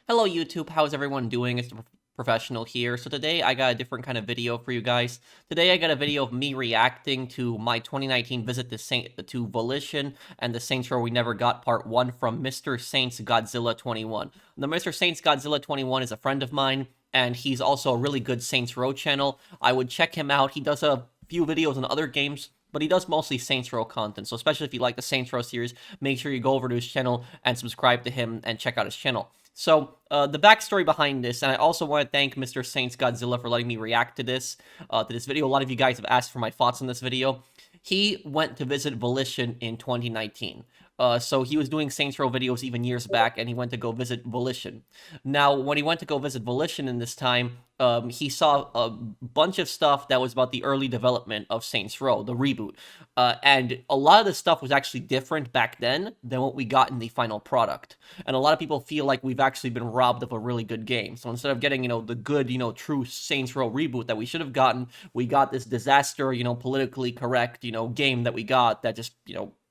Hello YouTube, how's everyone doing? It's the Professional here. So today I got a different kind of video for you guys. Today I got a video of me reacting to my 2019 visit to Volition and the Saints Row We Never Got Part 1 from Mr. Saints Godzilla 21. The Mr. Saints Godzilla 21 is a friend of mine, and he's also a really good Saints Row channel. I would check him out. He does a few videos on other games, but he does mostly Saints Row content. So especially if you like the Saints Row series, make sure you go over to his channel and subscribe to him and check out his channel. So, the backstory behind this, and I also want to thank Mr. Saints Godzilla for letting me react to this video. A lot of you guys have asked for my thoughts on this video. He went to visit Volition in 2019. So he was doing Saints Row videos even years back, and he went to go visit Volition. Now, when he went to go visit Volition in this time, he saw a bunch of stuff that was about the early development of Saints Row, the reboot. And a lot of the stuff was actually different back then than what we got in the final product. And a lot of people feel like we've actually been robbed of a really good game. So instead of getting, the good, true Saints Row reboot that we should have gotten, we got this disaster, politically correct, game that we got that just,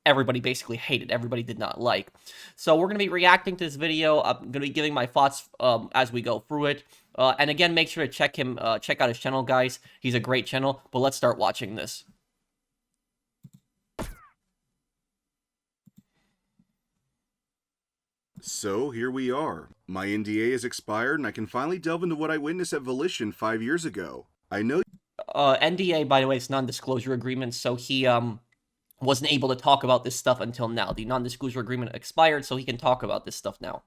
everybody basically hated, everybody did not like. So we're going to be reacting to this video. I'm going to be giving my thoughts as we go through it. And again, make sure to check out his channel, guys. He's a great channel, but let's start watching this. So here we are. My NDA has expired and I can finally delve into what I witnessed at Volition 5 years ago. I know NDA, by the way, is non-disclosure agreement, so he wasn't able to talk about this stuff until now. The non-disclosure agreement expired, so he can talk about this stuff now.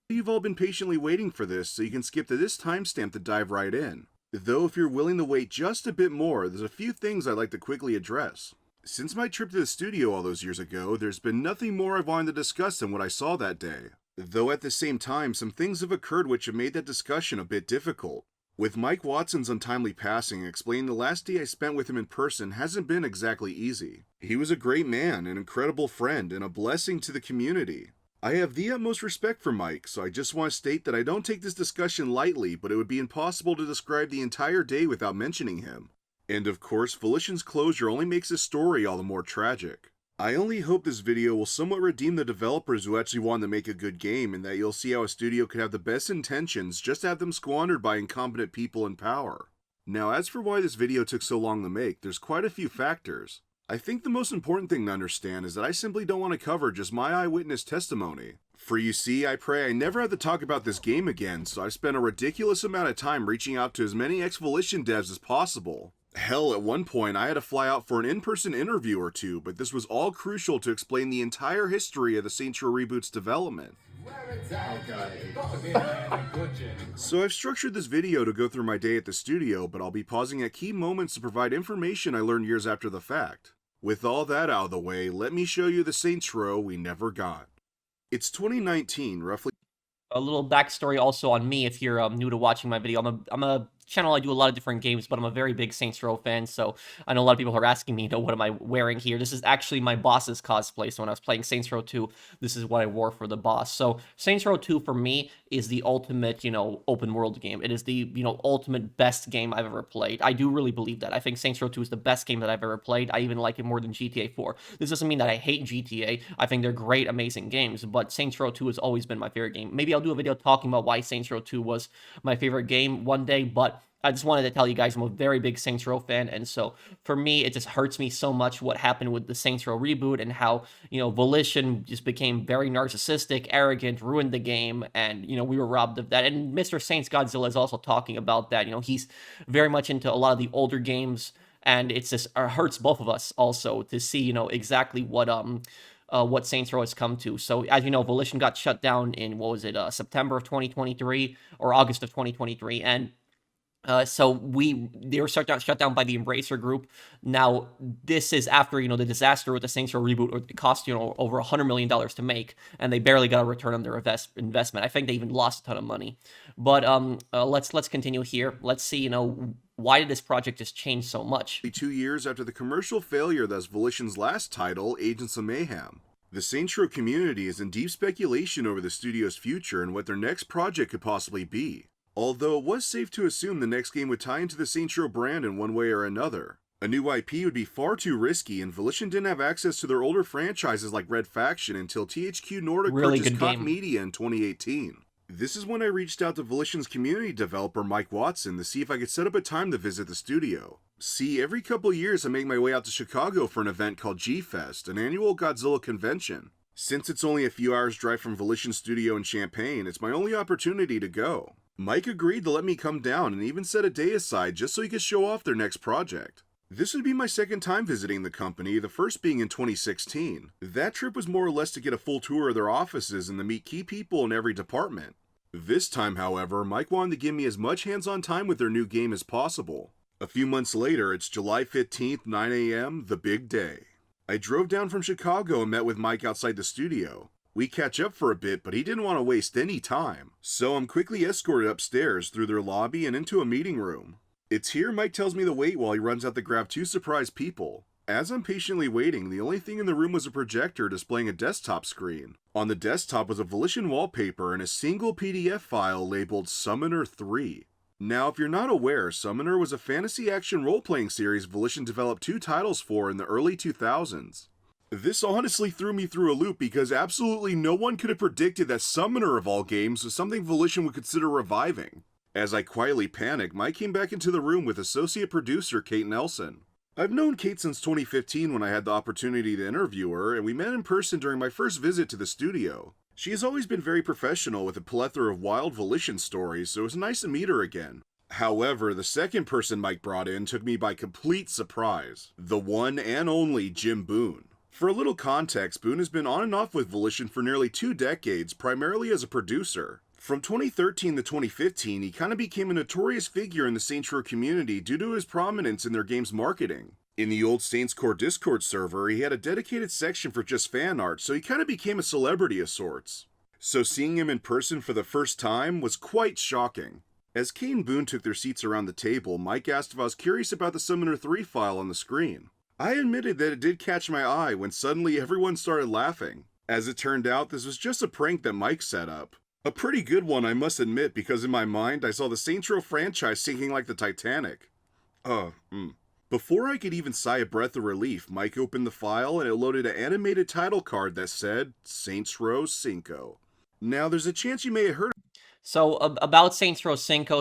you've all been patiently waiting for this, so you can skip to this timestamp to dive right in. Though if you're willing to wait just a bit more, there's a few things I'd like to quickly address. Since my trip to the studio all those years ago, there's been nothing more I've wanted to discuss than what I saw that day. Though at the same time, some things have occurred which have made that discussion a bit difficult. With Mike Watson's untimely passing, explaining the last day I spent with him in person hasn't been exactly easy. He was a great man, an incredible friend, and a blessing to the community. I have the utmost respect for Mike, so I just want to state that I don't take this discussion lightly, but it would be impossible to describe the entire day without mentioning him. And of course, Volition's closure only makes this story all the more tragic. I only hope this video will somewhat redeem the developers who actually wanted to make a good game, and that you'll see how a studio could have the best intentions just to have them squandered by incompetent people in power. Now, as for why this video took so long to make, there's quite a few factors. I think the most important thing to understand is that I simply don't want to cover just my eyewitness testimony. For you see, I pray I never have to talk about this game again, so I've spent a ridiculous amount of time reaching out to as many ex-Volition devs as possible. Hell, at one point I had to fly out for an in-person interview or two, but this was all crucial to explain the entire history of the Saints Row Reboot's development. So I've structured this video to go through my day at the studio, but I'll be pausing at key moments to provide information I learned years after the fact. With all that out of the way, let me show you the Saints Row we never got. It's 2019, roughly. A little backstory also on me if you're new to watching my video. I'm a channel, I do a lot of different games, but I'm a very big Saints Row fan, so I know a lot of people are asking me, what am I wearing here? This is actually my boss's cosplay, so when I was playing Saints Row 2, this is what I wore for the boss. So Saints Row 2 for me is the ultimate, open world game. It is the, ultimate best game I've ever played. I do really believe that. I think Saints Row 2 is the best game that I've ever played. I even like it more than GTA 4. This doesn't mean that I hate GTA. I think they're great, amazing games, but Saints Row 2 has always been my favorite game. Maybe I'll do a video talking about why Saints Row 2 was my favorite game one day, but I just wanted to tell you guys I'm a very big Saints Row fan, and so for me, it just hurts me so much what happened with the Saints Row reboot and how, Volition just became very narcissistic, arrogant, ruined the game, and, we were robbed of that. And Mr. Saints Godzilla is also talking about that. He's very much into a lot of the older games, and it's just hurts both of us also to see, exactly what Saints Row has come to. So, as you know, Volition got shut down in, September of 2023 or August of 2023, and so they were shut down by the Embracer Group. Now, this is after, the disaster with the Saints Row reboot. It cost, over $100 million to make, and they barely got a return on their investment. I think they even lost a ton of money. But let's continue here. Let's see, why did this project just change so much? 2 years after the commercial failure that's Volition's last title, Agents of Mayhem. The Saints Row community is in deep speculation over the studio's future and what their next project could possibly be. Although it was safe to assume the next game would tie into the Saints Row brand in one way or another. A new IP would be far too risky, and Volition didn't have access to their older franchises like Red Faction until THQ Nordic Really purchased good Koch game. Media in 2018. This is when I reached out to Volition's community developer Mike Watson to see if I could set up a time to visit the studio. See, every couple years I make my way out to Chicago for an event called G-Fest, an annual Godzilla convention. Since it's only a few hours drive from Volition's studio in Champaign, it's my only opportunity to go. Mike agreed to let me come down and even set a day aside just so he could show off their next project. This would be my second time visiting the company, the first being in 2016. That trip was more or less to get a full tour of their offices and to meet key people in every department. This time, however, Mike wanted to give me as much hands-on time with their new game as possible. A few months later, it's July 15th, 9 a.m., the big day. I drove down from Chicago and met with Mike outside the studio. We catch up for a bit, but he didn't want to waste any time. So I'm quickly escorted upstairs through their lobby and into a meeting room. It's here Mike tells me to wait while he runs out to grab two surprise people. As I'm patiently waiting, the only thing in the room was a projector displaying a desktop screen. On the desktop was a Volition wallpaper and a single PDF file labeled Summoner 3. Now, if you're not aware, Summoner was a fantasy action role-playing series Volition developed 2 titles for in the early 2000s. This honestly threw me through a loop because absolutely no one could have predicted that Summoner of all games was something Volition would consider reviving. As I quietly panicked, Mike came back into the room with associate producer Kate Nelson. I've known Kate since 2015 when I had the opportunity to interview her, and we met in person during my first visit to the studio. She has always been very professional with a plethora of wild Volition stories, so it was nice to meet her again. However, the second person Mike brought in took me by complete surprise. The one and only Jim Boone. For a little context, Boone has been on and off with Volition for nearly 2 decades, primarily as a producer. From 2013 to 2015, he kind of became a notorious figure in the Saints Row community due to his prominence in their game's marketing. In the old Saints Core Discord server, he had a dedicated section for just fan art, so he kind of became a celebrity of sorts. So seeing him in person for the first time was quite shocking. As Kate and Boone took their seats around the table, Mike asked if I was curious about the Summoner 3 file on the screen. I admitted that it did catch my eye when suddenly everyone started laughing. As it turned out, this was just a prank that Mike set up. A pretty good one, I must admit, because in my mind, I saw the Saints Row franchise sinking like the Titanic. Before I could even sigh a breath of relief, Mike opened the file and it loaded an animated title card that said, Saints Row Cinco. Now, there's a chance you may have heard. So, about Saints Row Cinco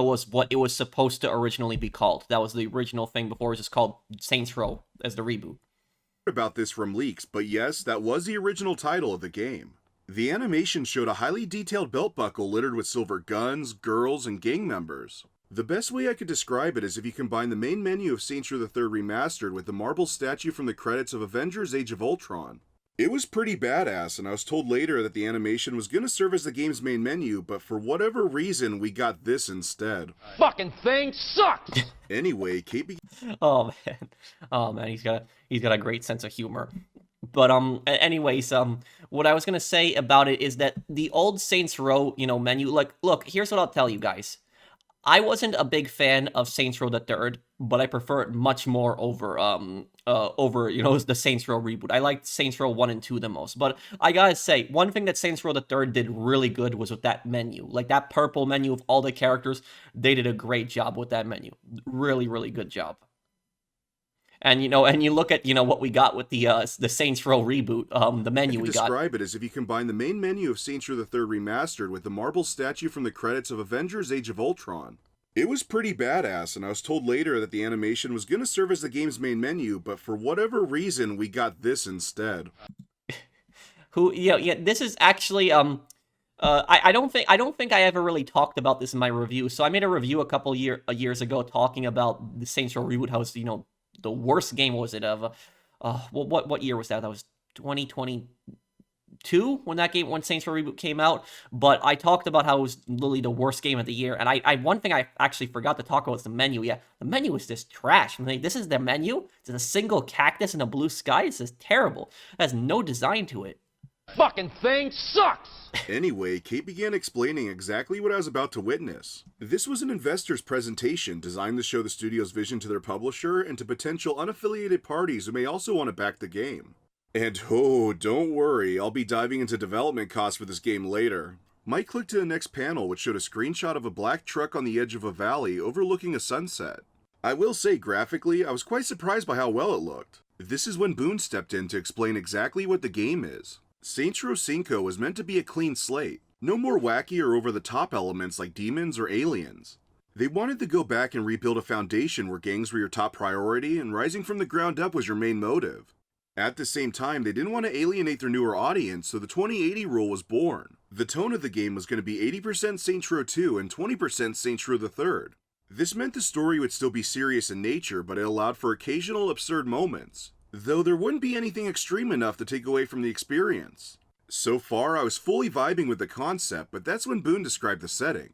was what it was supposed to originally be called. That was the original thing before it was just called Saints Row as the reboot. About this from leaks, but yes, that was the original title of the game. The animation showed a highly detailed belt buckle littered with silver guns, girls, and gang members. The best way I could describe it is if you combine the main menu of Saints Row the Third Remastered with the marble statue from the credits of Avengers Age of Ultron. It was pretty badass, and I was told later that the animation was going to serve as the game's main menu, but for whatever reason, we got this instead. Fucking thing sucks! Anyway, Kate Oh man, he's got a great sense of humor. But anyways, what I was gonna say about it is that the old Saints Row, menu, like, look, here's what I'll tell you guys. I wasn't a big fan of Saints Row the Third, but I prefer it much more over the Saints Row reboot. I liked Saints Row 1 and 2 the most. But I gotta say, one thing that Saints Row the Third did really good was with that menu. Like, that purple menu of all the characters, they did a great job with that menu. Really, really good job. And you look at what we got with the Saints Row reboot, the menu we got. Describe it as if you combine the main menu of Saints Row the Third Remastered with the marble statue from the credits of Avengers Age of Ultron. It was pretty badass, and I was told later that the animation was going to serve as the game's main menu, but for whatever reason, we got this instead. This is actually I don't think I ever really talked about this in my review. So I made a review a couple years ago talking about the Saints Row reboot. How it's the worst game what year was that? That was 2022 when Saints Row Reboot came out. But I talked about how it was literally the worst game of the year. And I one thing I actually forgot to talk about was the menu. Yeah, the menu is just trash. I mean, this is their menu. It's a single cactus and a blue sky. This is terrible. It has no design to it. Fucking thing sucks! Anyway, Kate began explaining exactly what I was about to witness. This was an investor's presentation designed to show the studio's vision to their publisher and to potential unaffiliated parties who may also want to back the game. And oh, don't worry, I'll be diving into development costs for this game later. Mike clicked to the next panel, which showed a screenshot of a black truck on the edge of a valley overlooking a sunset. I will say, graphically, I was quite surprised by how well it looked. This is when Boone stepped in to explain exactly what the game is. Saints Row Cinco was meant to be a clean slate. No more wacky or over-the-top elements like demons or aliens. They wanted to go back and rebuild a foundation where gangs were your top priority and rising from the ground up was your main motive. At the same time, they didn't want to alienate their newer audience, so the 2080 rule was born. The tone of the game was going to be 80% Saints Row 2 and 20% Saints Row the Third. This meant the story would still be serious in nature, but it allowed for occasional absurd moments, though there wouldn't be anything extreme enough to take away from the experience. So far, I was fully vibing with the concept, but that's when Boone described the setting.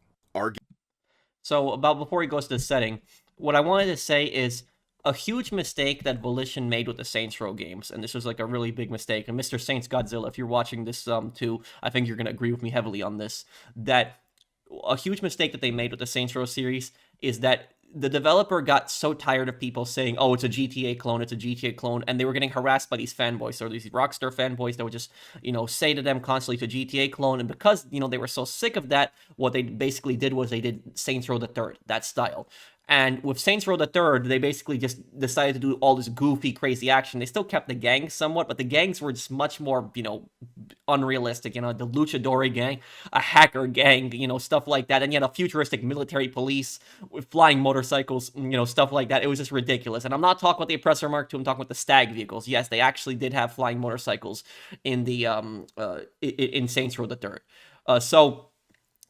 So before he goes to the setting, what I wanted to say is a huge mistake that Volition made with the Saints Row games, and this was like a really big mistake. And MrSaintsGodzilla's, if you're watching this too, I think you're gonna agree with me heavily on this. That a huge mistake that they made with the Saints Row series is that the developer got so tired of people saying, oh, it's a GTA clone, it's a GTA clone, and they were getting harassed by these fanboys, so these Rockstar fanboys that would just, say to them constantly, it's a GTA clone, and because, they were so sick of that, what they basically did was they did Saints Row the Third, that style. And with Saints Row the Third, they basically just decided to do all this goofy, crazy action. They still kept the gangs somewhat, but the gangs were just much more, unrealistic. The luchador gang, a hacker gang, stuff like that. And you had a futuristic military police with flying motorcycles, stuff like that. It was just ridiculous. And I'm not talking about the Oppressor Mark II, I'm talking about the Stag vehicles. Yes, they actually did have flying motorcycles in the in Saints Row the Third.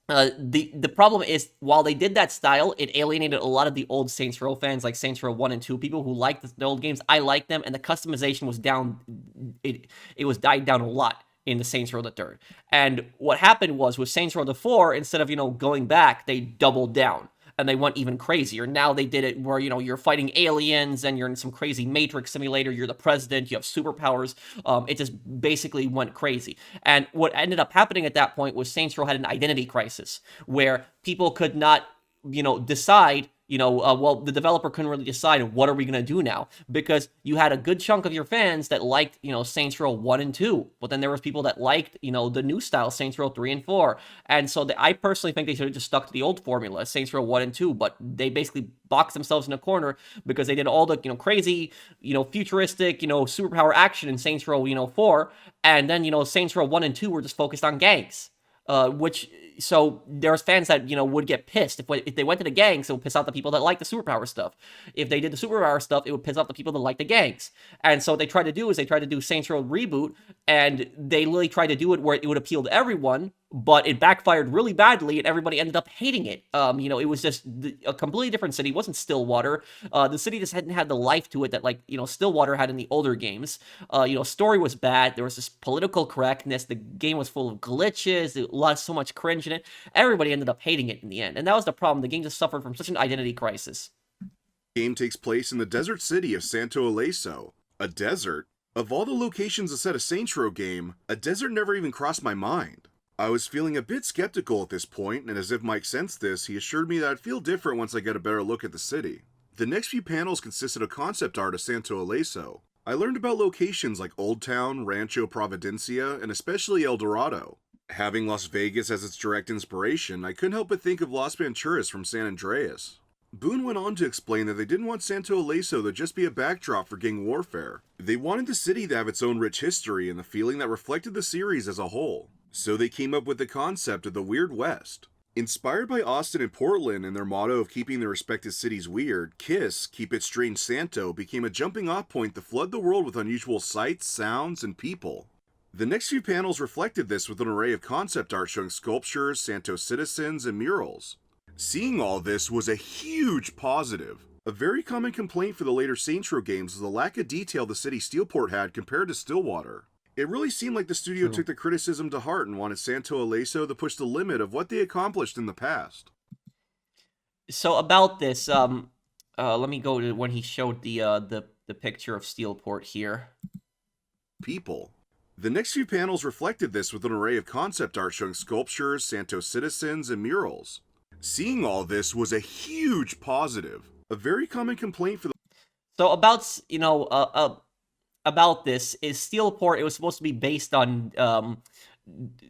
The problem is, while they did that style, it alienated a lot of the old Saints Row fans, like Saints Row 1 and 2, people who liked the old games. I like them, and the customization was down, it was died down a lot in the Saints Row the Third. And what happened was, with Saints Row the 4, instead of, going back, they doubled down. And they went even crazier. Now they did it where, you're fighting aliens and you're in some crazy Matrix simulator. You're the president. You have superpowers. It just basically went crazy. And what ended up happening at that point was Saints Row had an identity crisis where people could not, decide, well, the developer couldn't really decide what are we going to do now, because you had a good chunk of your fans that liked, Saints Row 1 and 2, but then there was people that liked, the new style Saints Row 3 and 4, and so I personally think they should have just stuck to the old formula, Saints Row 1 and 2, but they basically boxed themselves in a corner because they did all the, crazy, futuristic, superpower action in Saints Row, 4, and then, Saints Row 1 and 2 were just focused on gangs. So there's fans that, would get pissed. If they went to the gangs, it would piss off the people that like the superpower stuff. If they did the superpower stuff, it would piss off the people that like the gangs. And so what they tried to do is they tried to do Saints Row Reboot, and they literally tried to do it where it would appeal to everyone, but it backfired really badly, and everybody ended up hating it. It was just a completely different city. It wasn't Stillwater. The city just hadn't had the life to it that, Stillwater had in the older games. Story was bad. There was this political correctness. The game was full of glitches. So much cringe in it. Everybody ended up hating it in the end, and that was the problem. The game just suffered from such an identity crisis. The game takes place in the desert city of Santo Illeso. A desert? Of all the locations to set a Saints Row game, a desert never even crossed my mind. I was feeling a bit skeptical at this point, and as if Mike sensed this, he assured me that I'd feel different once I get a better look at the city. The next few panels consisted of concept art of Santo Illeso. I learned about locations like Old Town, Rancho Providencia, and especially El Dorado. Having Las Vegas as its direct inspiration, I couldn't help but think of Las Venturas from San Andreas. Boone went on to explain that they didn't want Santo Illeso to just be a backdrop for gang warfare. They wanted the city to have its own rich history and the feeling that reflected the series as a whole. So they came up with the concept of the Weird West. Inspired by Austin and Portland and their motto of keeping their respective cities weird, KISS, Keep It Strange Santo, became a jumping off point to flood the world with unusual sights, sounds, and people. The next few panels reflected this with an array of concept art showing sculptures, Santo citizens, and murals. Seeing all this was a huge positive. A very common complaint for the later Saints Row games was the lack of detail the city Steelport had compared to Stillwater. It really seemed like the studio took the criticism to heart and wanted Santo Illeso to push the limit of what they accomplished in the past. So about this, let me go to when he showed the picture of Steelport here. People. The next few panels reflected this with an array of concept art showing sculptures, Santo citizens, and murals. Seeing all this was a huge positive. A very common complaint for the... So about this is Steelport. It was supposed to be based on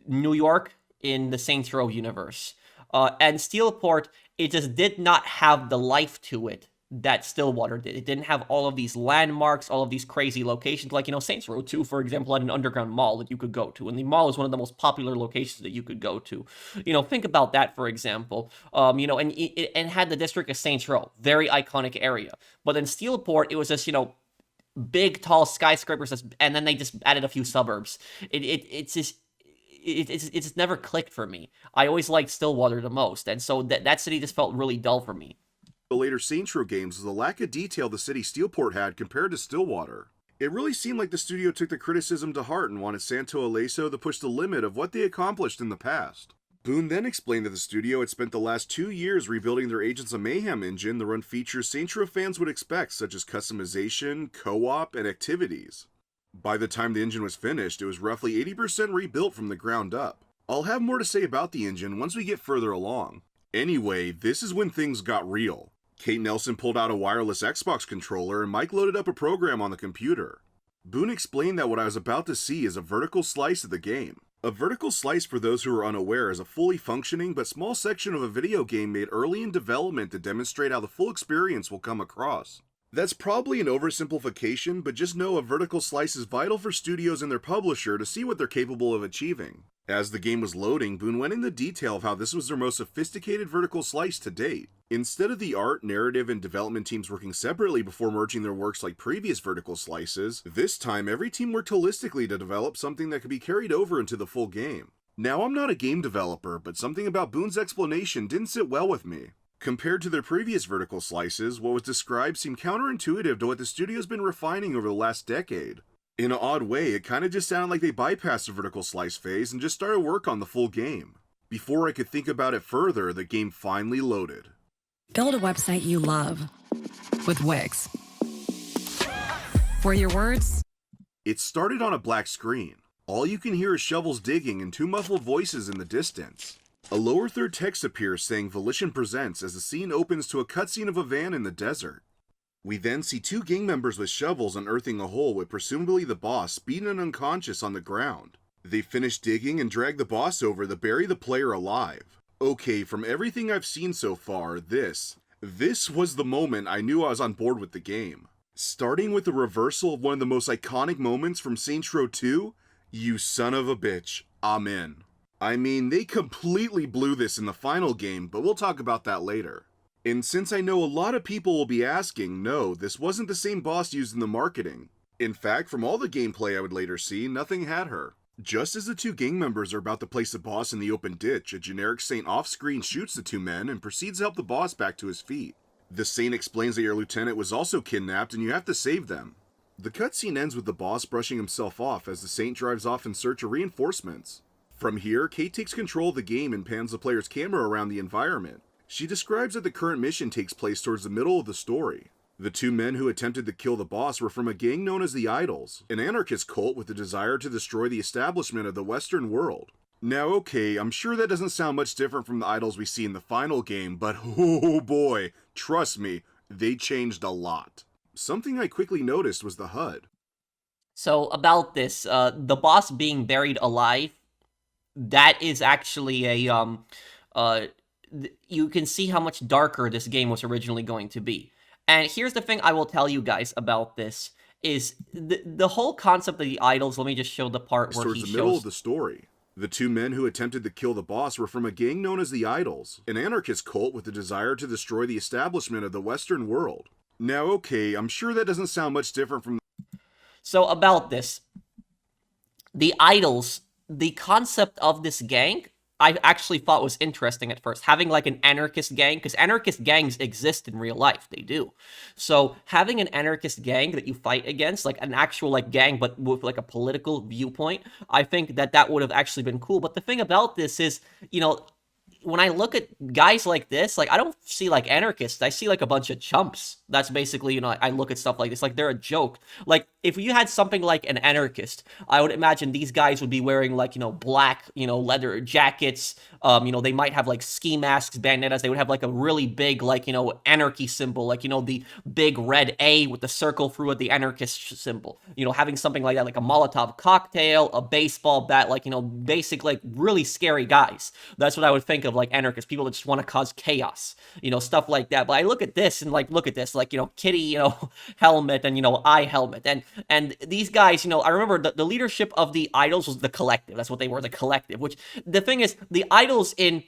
New York in the Saints Row universe. And Steelport, it just did not have the life to it that Stillwater did. It didn't have all of these landmarks, all of these crazy locations. Like, Saints Row 2, for example, had an underground mall that you could go to. And the mall is one of the most popular locations that you could go to. Think about that, for example. And it had the district of Saints Row. Very iconic area. But in Steelport, it was just, big, tall skyscrapers, and then they just added a few suburbs. It's just... It's never clicked for me. I always liked Stillwater the most, and so that city just felt really dull for me. The later Saints Row games was the lack of detail the city Steelport had compared to Stillwater. It really seemed like the studio took the criticism to heart and wanted Santo Illeso to push the limit of what they accomplished in the past. Boone then explained that the studio had spent the last 2 years rebuilding their Agents of Mayhem engine to run features Saints Row fans would expect, such as customization, co-op, and activities. By the time the engine was finished, it was roughly 80% rebuilt from the ground up. I'll have more to say about the engine once we get further along. Anyway, this is when things got real. Kate Nelson pulled out a wireless Xbox controller and Mike loaded up a program on the computer. Boone explained that what I was about to see is a vertical slice of the game. A vertical slice, for those who are unaware, is a fully functioning but small section of a video game made early in development to demonstrate how the full experience will come across. That's probably an oversimplification, but just know a vertical slice is vital for studios and their publisher to see what they're capable of achieving. As the game was loading, Boone went into detail of how this was their most sophisticated vertical slice to date. Instead of the art, narrative, and development teams working separately before merging their works like previous vertical slices, this time every team worked holistically to develop something that could be carried over into the full game. Now, I'm not a game developer, but something about Boone's explanation didn't sit well with me. Compared to their previous vertical slices, what was described seemed counterintuitive to what the studio's been refining over the last decade. In an odd way, it kinda just sounded like they bypassed the vertical slice phase and just started work on the full game. Before I could think about it further, the game finally loaded. Build a website you love with Wix. For your words? It started on a black screen. All you can hear is shovels digging and 2 muffled voices in the distance. A lower third text appears saying Volition Presents as the scene opens to a cutscene of a van in the desert. We then see 2 gang members with shovels unearthing a hole with presumably the boss beaten unconscious on the ground. They finish digging and drag the boss over to bury the player alive. Okay, from everything I've seen so far, this was the moment I knew I was on board with the game. Starting with the reversal of one of the most iconic moments from Saints Row 2, you son of a bitch, I'm in. I mean, they completely blew this in the final game, but we'll talk about that later. And since I know a lot of people will be asking, no, this wasn't the same boss used in the marketing. In fact, from all the gameplay I would later see, nothing had her. Just as the 2 gang members are about to place the boss in the open ditch, a generic Saint off-screen shoots the 2 men and proceeds to help the boss back to his feet. The Saint explains that your lieutenant was also kidnapped and you have to save them. The cutscene ends with the boss brushing himself off as the Saint drives off in search of reinforcements. From here, Kate takes control of the game and pans the player's camera around the environment. She describes that the current mission takes place towards the middle of the story. The 2 men who attempted to kill the boss were from a gang known as the Idols, an anarchist cult with the desire to destroy the establishment of the Western world. Now okay, I'm sure that doesn't sound much different from the Idols we see in the final game, but oh boy, trust me, they changed a lot. Something I quickly noticed was the HUD. So about this, the boss being buried alive, that is actually a you can see how much darker this game was originally going to be. And here's the thing I will tell you guys about this is the whole concept of the Idols. Let me just show the part where towards the middle of the story. The 2 men who attempted to kill the boss were from a gang known as the Idols, an anarchist cult with the desire to destroy the establishment of the Western world. Now okay, I'm sure that doesn't sound much different from... So about this, the Idols, the concept of this gang, I actually thought was interesting at first. Having like an anarchist gang, because anarchist gangs exist in real life, they do. So having an anarchist gang that you fight against, like an actual like gang, but with like a political viewpoint, I think that would have actually been cool. But the thing about this is, when I look at guys like this, like, I don't see, like, anarchists. I see, like, a bunch of chumps. That's basically, I look at stuff like this. Like, they're a joke. Like, if you had something like an anarchist, I would imagine these guys would be wearing, like, black, leather jackets. They might have, like, ski masks, bandanas. They would have, like, a really big, like, anarchy symbol. Like, the big red A with the circle through it, the anarchist symbol. Having something like that, like a Molotov cocktail, a baseball bat, like, basic, like, really scary guys. That's what I would think of of like anarchists, people that just want to cause chaos, stuff like that. But I look at this and like, look at this, like, Kitty, helmet and, eye helmet. And these guys, I remember the leadership of the idols was the Collective. That's what they were, the Collective, which the thing is, the idols in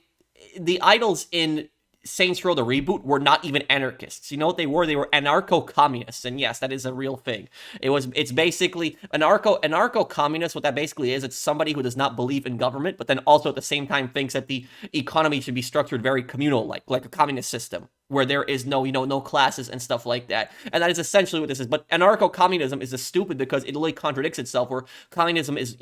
Saints Row the Reboot were not even anarchists. You know what they were? They were anarcho-communists. And yes, that is a real thing. It's basically anarcho-communist. What that basically is, it's somebody who does not believe in government, but then also at the same time thinks that the economy should be structured very communal, like a communist system, where there is no, no classes and stuff like that. And that is essentially what this is. But anarcho-communism is just stupid because it literally contradicts itself, where communism is,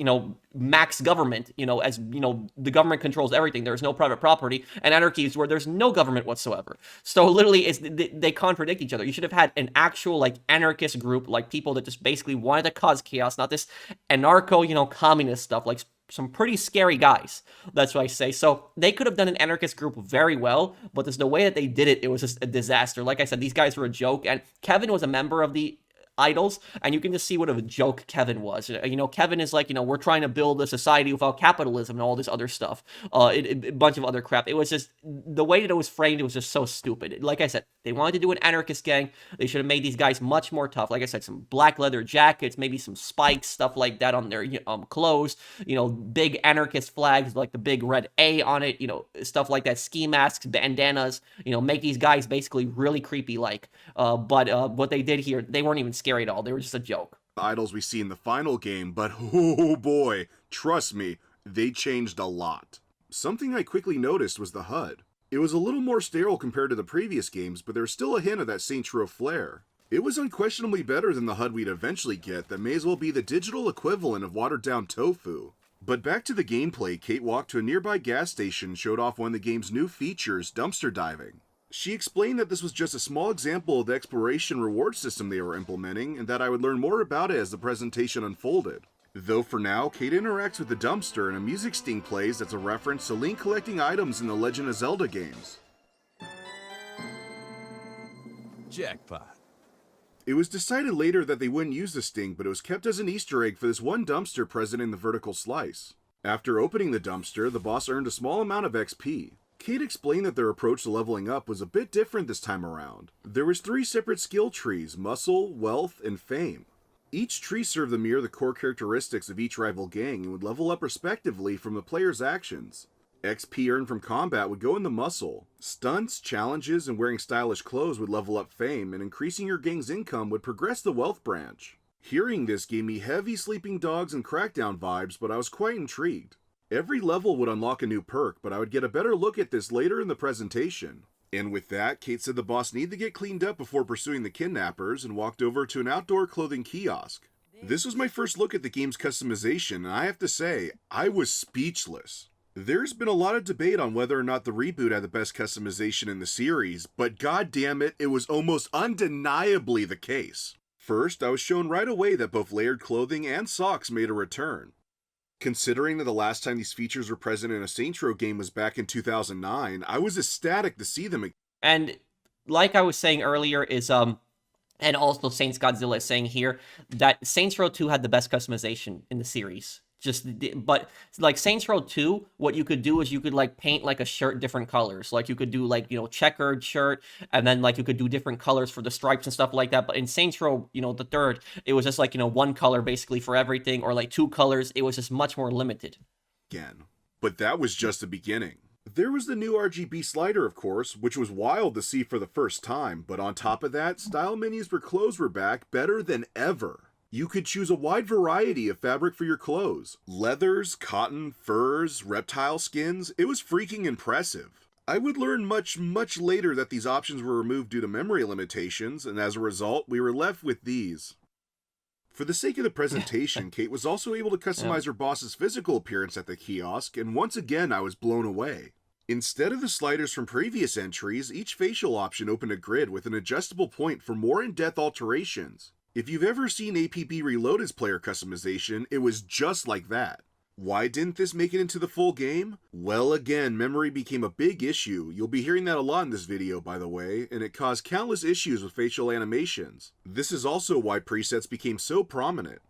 max government, as, the government controls everything. There's no private property. And anarchy is where there's no government whatsoever. So literally, they contradict each other. You should have had an actual, like, anarchist group, like people that just basically wanted to cause chaos, not this anarcho, communist stuff, like some pretty scary guys. That's what I say. So they could have done an anarchist group very well, but there's the way that they did it, it was just a disaster. Like I said, these guys were a joke, and Kevin was a member of the idols, and you can just see what of a joke Kevin was. Kevin is like, we're trying to build a society without capitalism and all this other stuff, a bunch of other crap. It was just, the way that it was framed, it was just so stupid. Like I said, they wanted to do an anarchist gang. They should have made these guys much more tough. Like I said, some black leather jackets, maybe some spikes, stuff like that on their clothes, big anarchist flags, like the big red A on it, stuff like that, ski masks, bandanas, make these guys basically really creepy like. But what they did here, they weren't even scary at all. They were just a joke. Idols we see in the final game, but oh boy, trust me, they changed a lot. Something I quickly noticed was the HUD. It was a little more sterile compared to the previous games, but there was still a hint of that Saints Row flair. It was unquestionably better than the HUD we'd eventually get that may as well be the digital equivalent of watered-down tofu. But back to the gameplay, Kate walked to a nearby gas station and showed off one of the game's new features, dumpster diving. She explained that this was just a small example of the exploration reward system they were implementing, and that I would learn more about it as the presentation unfolded. Though for now, Kate interacts with the dumpster and a music sting plays that's a reference to Link collecting items in the Legend of Zelda games. Jackpot. It was decided later that they wouldn't use the sting, but it was kept as an Easter egg for this one dumpster present in the vertical slice. After opening the dumpster, the boss earned a small amount of XP. Kate explained that their approach to leveling up was a bit different this time around. There was 3 separate skill trees: muscle, wealth, and fame. Each tree served to mirror the core characteristics of each rival gang and would level up respectively from the player's actions. XP earned from combat would go into muscle. Stunts, challenges, and wearing stylish clothes would level up fame, and increasing your gang's income would progress the wealth branch. Hearing this gave me heavy Sleeping Dogs and Crackdown vibes, but I was quite intrigued. Every level would unlock a new perk, but I would get a better look at this later in the presentation. And with that, Kate said the boss needed to get cleaned up before pursuing the kidnappers and walked over to an outdoor clothing kiosk. This was my first look at the game's customization, and I have to say, I was speechless. There's been a lot of debate on whether or not the Reboot had the best customization in the series, but goddammit, it was almost undeniably the case. First, I was shown right away that both layered clothing and socks made a return. Considering that the last time these features were present in a Saints Row game was back in 2009, I was ecstatic to see them again. And like I was saying earlier, and also SaintsGodzilla is saying here, that Saints Row 2 had the best customization in the series. But like Saints Row 2, what you could do is you could like paint like a shirt different colors. Like you could do like, checkered shirt, and then like you could do different colors for the stripes and stuff like that. But in Saints Row, the third, it was just like, one color basically for everything, or like 2 colors. It was just much more limited. But that was just the beginning. There was the new RGB slider, of course, which was wild to see for the first time. But on top of that, style menus for clothes were back better than ever. You could choose a wide variety of fabric for your clothes. Leathers, cotton, furs, reptile skins. It was freaking impressive. I would learn much later that these options were removed due to memory limitations, and as a result, we were left with these. For the sake of the presentation, Kate was also able to customize her boss's physical appearance at the kiosk, and once again I was blown away. Instead of the sliders from previous entries, each facial option opened a grid with an adjustable point for more in-depth alterations. If you've ever seen APB Reloaded's player customization, it was just like that. Why didn't this make it into the full game? Well, again, memory became a big issue. You'll be hearing that a lot in this video, by the way, and it caused countless issues with facial animations. This is also why presets became so prominent.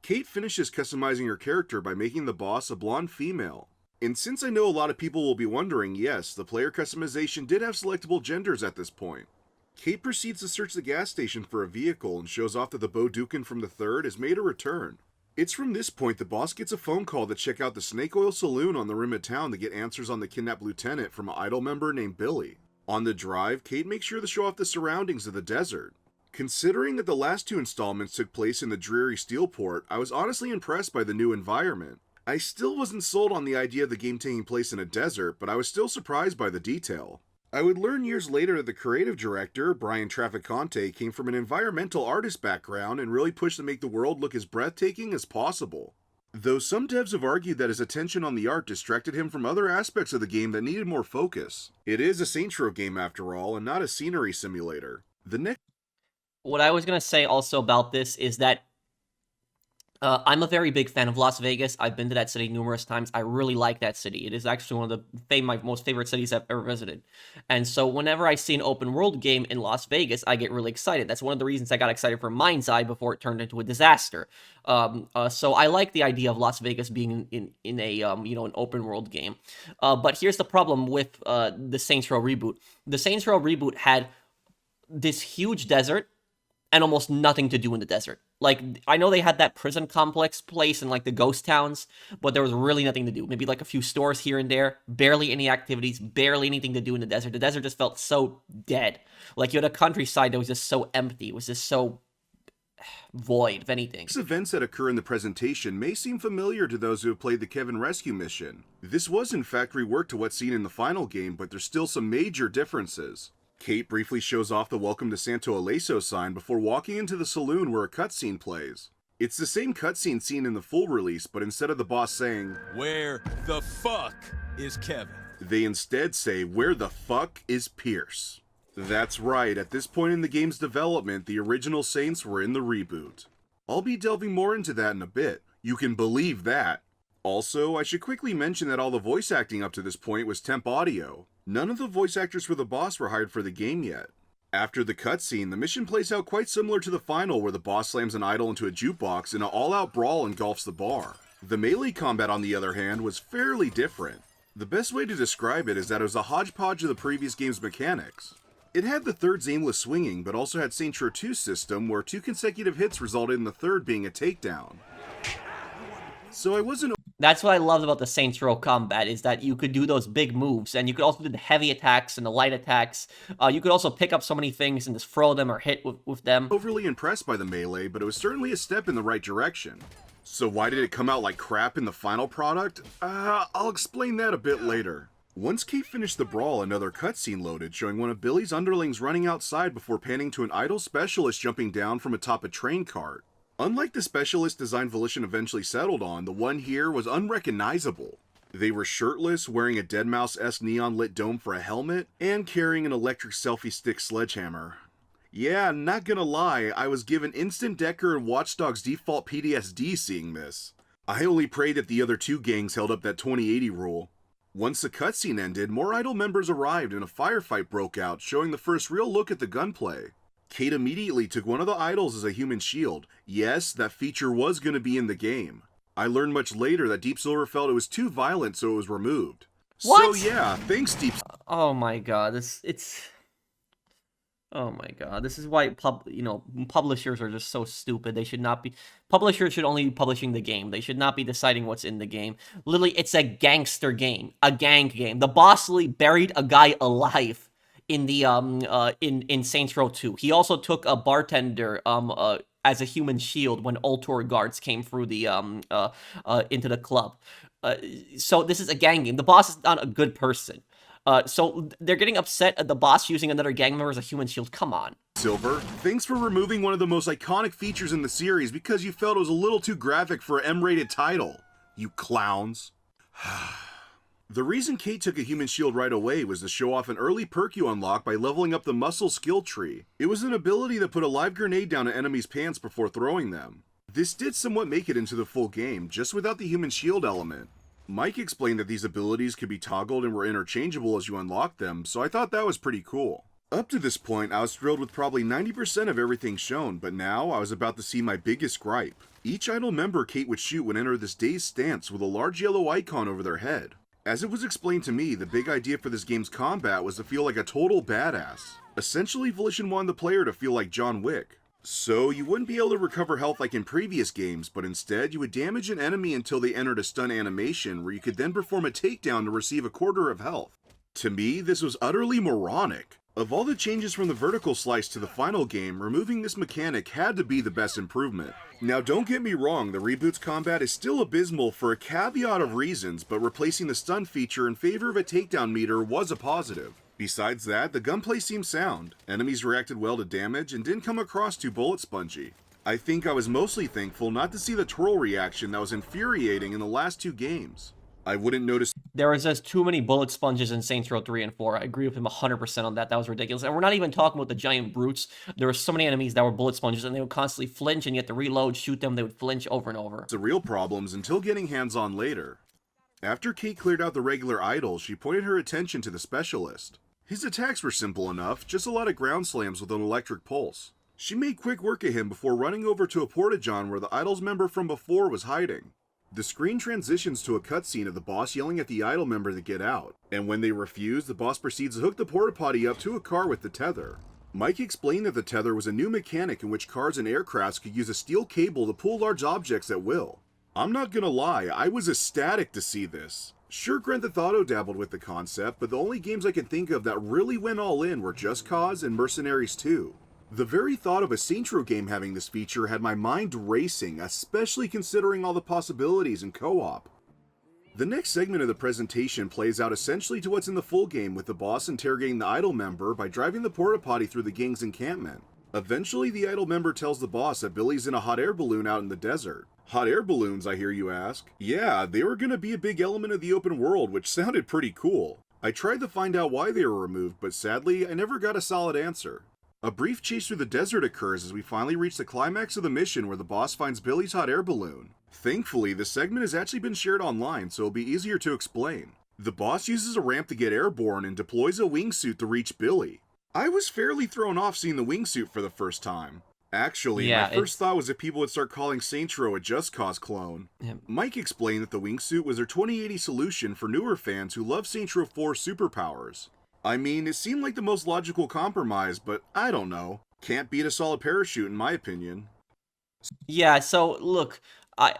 Kate finishes customizing her character by making the boss a blonde female. And since I know a lot of people will be wondering, yes, the player customization did have selectable genders at this point. Kate proceeds to search the gas station for a vehicle and shows off that the Bodukin from the 3rd has made a return. It's from this point the boss gets a phone call to check out the Snake Oil Saloon on the rim of town to get answers on the kidnapped lieutenant from an idol member named Billy. On the drive, Kate makes sure to show off the surroundings of the desert. Considering that the last 2 installments took place in the dreary Steelport, I was honestly impressed by the new environment. I still wasn't sold on the idea of the game taking place in a desert, but I was still surprised by the detail. I would learn years later that the creative director, Brian Traficante, came from an environmental artist background and really pushed to make the world look as breathtaking as possible. Though some devs have argued that his attention on the art distracted him from other aspects of the game that needed more focus. It is a Saints Row game after all, and not a scenery simulator. What I was going to say also about this is that I'm a very big fan of Las Vegas. I've been to that city numerous times. I really like that city. It is actually one of my most favorite cities I've ever visited. And so whenever I see an open world game in Las Vegas, I get really excited. That's one of the reasons I got excited for Mind's Eye before it turned into a disaster. So I like the idea of Las Vegas being in a an open world game. But here's the problem with the Saints Row reboot. The Saints Row reboot had this huge desert and almost nothing to do in the desert. Like, I know they had that prison complex place and, like, the ghost towns, but there was really nothing to do. Maybe, like, a few stores here and there, barely any activities, barely anything to do in the desert. The desert just felt so dead. Like, you had a countryside that was just so empty. It was just so void, if anything. These events that occur in the presentation may seem familiar to those who have played the Kevin Rescue mission. This was, in fact, reworked to what's seen in the final game, but there's still some major differences. Kate briefly shows off the Welcome to Santo Illeso sign before walking into the saloon where a cutscene plays. It's the same cutscene seen in the full release, but instead of the boss saying, "Where the fuck is Kevin?" they instead say, "Where the fuck is Pierce?" That's right, at this point in the game's development, the original Saints were in the reboot. I'll be delving more into that in a bit. You can believe that. Also, I should quickly mention that all the voice acting up to this point was temp audio. None of the voice actors for the boss were hired for the game yet. After the cutscene, the mission plays out quite similar to the final, where the boss slams an idol into a jukebox and an all-out brawl engulfs the bar. The melee combat, on the other hand, was fairly different. The best way to describe it is that it was a hodgepodge of the previous game's mechanics. It had the third's aimless swinging, but also had Saints Row 2's system, where 2 consecutive hits resulted in the third being a takedown. So I wasn't... That's what I loved about the Saints Row combat, is that you could do those big moves, and you could also do the heavy attacks and the light attacks. You could also pick up so many things and just throw them or hit with them. Overly impressed by the melee, but it was certainly a step in the right direction. So why did it come out like crap in the final product? I'll explain that a bit later. Once Kate finished the brawl, another cutscene loaded, showing one of Billy's underlings running outside before panning to an idol specialist jumping down from atop a train cart. Unlike the specialist design Volition eventually settled on, the one here was unrecognizable. They were shirtless, wearing a Deadmau5-esque neon-lit dome for a helmet, and carrying an electric selfie stick sledgehammer. Yeah, not gonna lie, I was given Instant Decker and Watch Dogs default PTSD seeing this. I only prayed that the other 2 gangs held up that 2080 rule. Once the cutscene ended, more idol members arrived and a firefight broke out, showing the first real look at the gunplay. Kate immediately took one of the idols as a human shield. Yes, that feature was going to be in the game. I learned much later that Deep Silver felt it was too violent, so it was removed. What? So yeah, thanks Deep... Oh my god, oh my god, this is why publishers are just so stupid. They should not be... Publishers should only be publishing the game. They should not be deciding what's in the game. Literally, it's a gangster game. A gang game. The boss literally buried a guy alive in the in Saints Row 2. He also took a bartender as a human shield when Ultor guards came through the into the club. So this is a gang game. The boss is not a good person. So they're getting upset at the boss using another gang member as a human shield. Come on. Silver, thanks for removing one of the most iconic features in the series because you felt it was a little too graphic for an M-rated title. You clowns. The reason Kate took a human shield right away was to show off an early perk you unlock by leveling up the muscle skill tree. It was an ability that put a live grenade down an enemy's pants before throwing them. This did somewhat make it into the full game, just without the human shield element. Mike explained that these abilities could be toggled and were interchangeable as you unlocked them, so I thought that was pretty cool. Up to this point, I was thrilled with probably 90% of everything shown, but now I was about to see my biggest gripe. Each idol member Kate would shoot would enter this dazed stance with a large yellow icon over their head. As it was explained to me, the big idea for this game's combat was to feel like a total badass. Essentially, Volition wanted the player to feel like John Wick. So, you wouldn't be able to recover health like in previous games, but instead you would damage an enemy until they entered a stun animation where you could then perform a takedown to receive a quarter of health. To me, this was utterly moronic. Of all the changes from the vertical slice to the final game, removing this mechanic had to be the best improvement. Now don't get me wrong, the Reboot's combat is still abysmal for a caveat of reasons, but replacing the stun feature in favor of a takedown meter was a positive. Besides that, the gunplay seemed sound, enemies reacted well to damage, and didn't come across too bullet spongy. I think I was mostly thankful not to see the twirl reaction that was infuriating in the last 2 games. I wouldn't notice. There was just too many bullet sponges in Saints Row 3 and 4. I agree with him 100% on that. That was ridiculous. And we're not even talking about the giant brutes. There were so many enemies that were bullet sponges, and they would constantly flinch, and you had to reload, shoot them. They would flinch over and over. The real problems until getting hands-on later. After Kate cleared out the regular idols, she pointed her attention to the specialist. His attacks were simple enough, just a lot of ground slams with an electric pulse. She made quick work of him before running over to a porta-john where the idols member from before was hiding. The screen transitions to a cutscene of the boss yelling at the idol member to get out, and when they refuse, the boss proceeds to hook the porta potty up to a car with the tether. Mike explained that the tether was a new mechanic in which cars and aircrafts could use a steel cable to pull large objects at will. I'm not gonna lie, I was ecstatic to see this. Sure, Grand Theft Auto dabbled with the concept, but the only games I can think of that really went all in were Just Cause and Mercenaries 2. The very thought of a Saints Row game having this feature had my mind racing, especially considering all the possibilities in co-op. The next segment of the presentation plays out essentially to what's in the full game, with the boss interrogating the idol member by driving the porta potty through the gang's encampment. Eventually, the idol member tells the boss that Billy's in a hot air balloon out in the desert. Hot air balloons, I hear you ask? Yeah, they were gonna be a big element of the open world, which sounded pretty cool. I tried to find out why they were removed, but sadly, I never got a solid answer. A brief chase through the desert occurs as we finally reach the climax of the mission where the boss finds Billy's hot air balloon. Thankfully, this segment has actually been shared online, so it'll be easier to explain. The boss uses a ramp to get airborne and deploys a wingsuit to reach Billy. I was fairly thrown off seeing the wingsuit for the first time. Actually, my first thought was that people would start calling Saints Row a Just Cause clone. Yeah. Mike explained that the wingsuit was their 2080 solution for newer fans who love Saints Row 4's superpowers. I mean, it seemed like the most logical compromise, but I don't know. Can't beat a solid parachute in my opinion. Yeah, so look,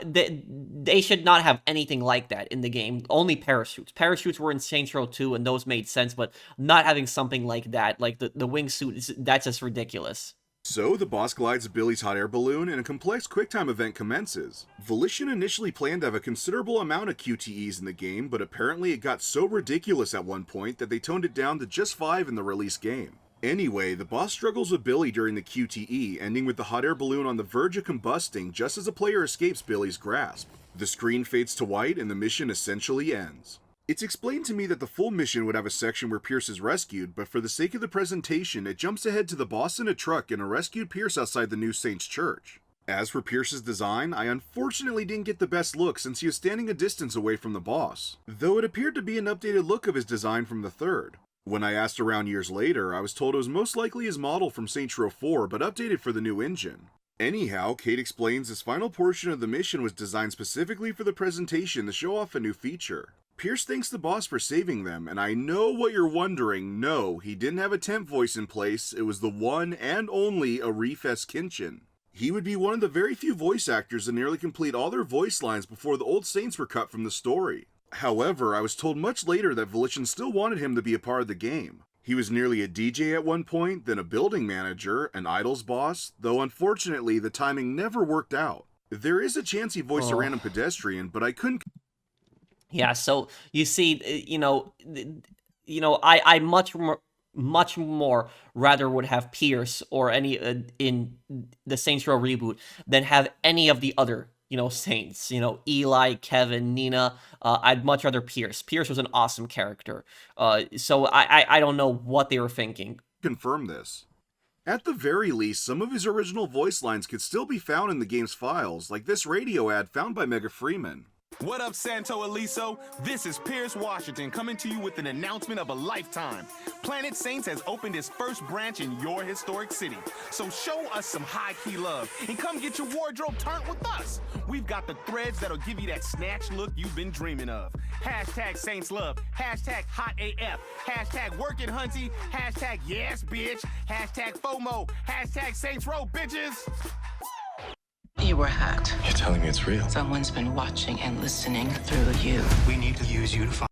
they should not have anything like that in the game. Only parachutes. Parachutes were in Saints Row 2, and those made sense, but not having something like that, like the wingsuit, that's just ridiculous. So, the boss glides Billy's hot air balloon and a complex QuickTime event commences. Volition initially planned to have a considerable amount of QTEs in the game, but apparently it got so ridiculous at one point that they toned it down to just 5 in the release game. Anyway, the boss struggles with Billy during the QTE, ending with the hot air balloon on the verge of combusting just as the player escapes Billy's grasp. The screen fades to white and the mission essentially ends. It's explained to me that the full mission would have a section where Pierce is rescued, but for the sake of the presentation, it jumps ahead to the boss in a truck and a rescued Pierce outside the New Saints Church. As for Pierce's design, I unfortunately didn't get the best look since he was standing a distance away from the boss, though it appeared to be an updated look of his design from the third. When I asked around years later, I was told it was most likely his model from Saints Row 4, but updated for the new engine. Anyhow, Kate explains this final portion of the mission was designed specifically for the presentation to show off a new feature. Pierce thanks the boss for saving them, and I know what you're wondering. No, he didn't have a temp voice in place, it was the one and only Arif S. Kinchin. He would be one of the very few voice actors to nearly complete all their voice lines before the old Saints were cut from the story. However, I was told much later that Volition still wanted him to be a part of the game. He was nearly a DJ at one point, then a building manager, an idols boss, though unfortunately the timing never worked out. There is a chance he voiced a random pedestrian, but I couldn't... Yeah, so you see, I much more rather would have Pierce or any in the Saints Row reboot than have any of the other, Saints. Eli, Kevin, Nina. I'd much rather Pierce. Pierce was an awesome character. So I don't know what they were thinking. Confirm this. At the very least, some of his original voice lines could still be found in the game's files, like this radio ad found by Mega Freeman. What up, Santo Illeso? This is Pierce Washington coming to you with an announcement of a lifetime. Planet Saints has opened its first branch in your historic city. So show us some high-key love and come get your wardrobe turned with us. We've got the threads that'll give you that snatch look you've been dreaming of. Hashtag Saints Love, hashtag Hot AF, hashtag Workin' Hunty, hashtag Yes Bitch, hashtag FOMO, hashtag Saints Row Bitches. You were hacked. You're telling me it's real? Someone's been watching and listening through you. We need to use you to find...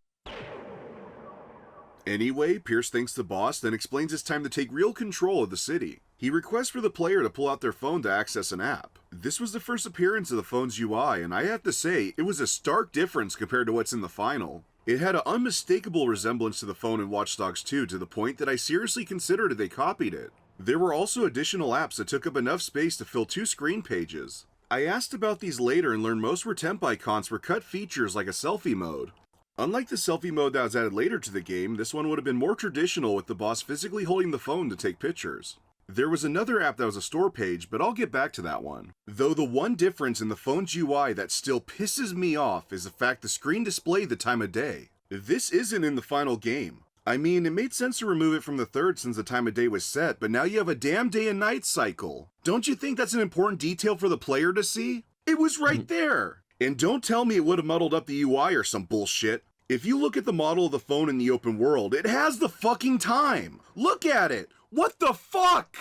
Anyway, Pierce thanks the boss, then explains it's time to take real control of the city. He requests for the player to pull out their phone to access an app. This was the first appearance of the phone's UI, and I have to say, it was a stark difference compared to what's in the final. It had an unmistakable resemblance to the phone in Watch Dogs 2 to the point that I seriously considered they copied it. There were also additional apps that took up enough space to fill 2 screen pages. I asked about these later and learned most were temp icons for cut features like a selfie mode. Unlike the selfie mode that was added later to the game, this one would have been more traditional with the boss physically holding the phone to take pictures. There was another app that was a store page, but I'll get back to that one. Though the one difference in the phone's UI that still pisses me off is the fact the screen displayed the time of day. This isn't in the final game. I mean, it made sense to remove it from the third since the time of day was set, but now you have a damn day and night cycle. Don't you think that's an important detail for the player to see? It was right there! And don't tell me it would have muddled up the UI or some bullshit. If you look at the model of the phone in the open world, it has the fucking time! Look at it! What the fuck?!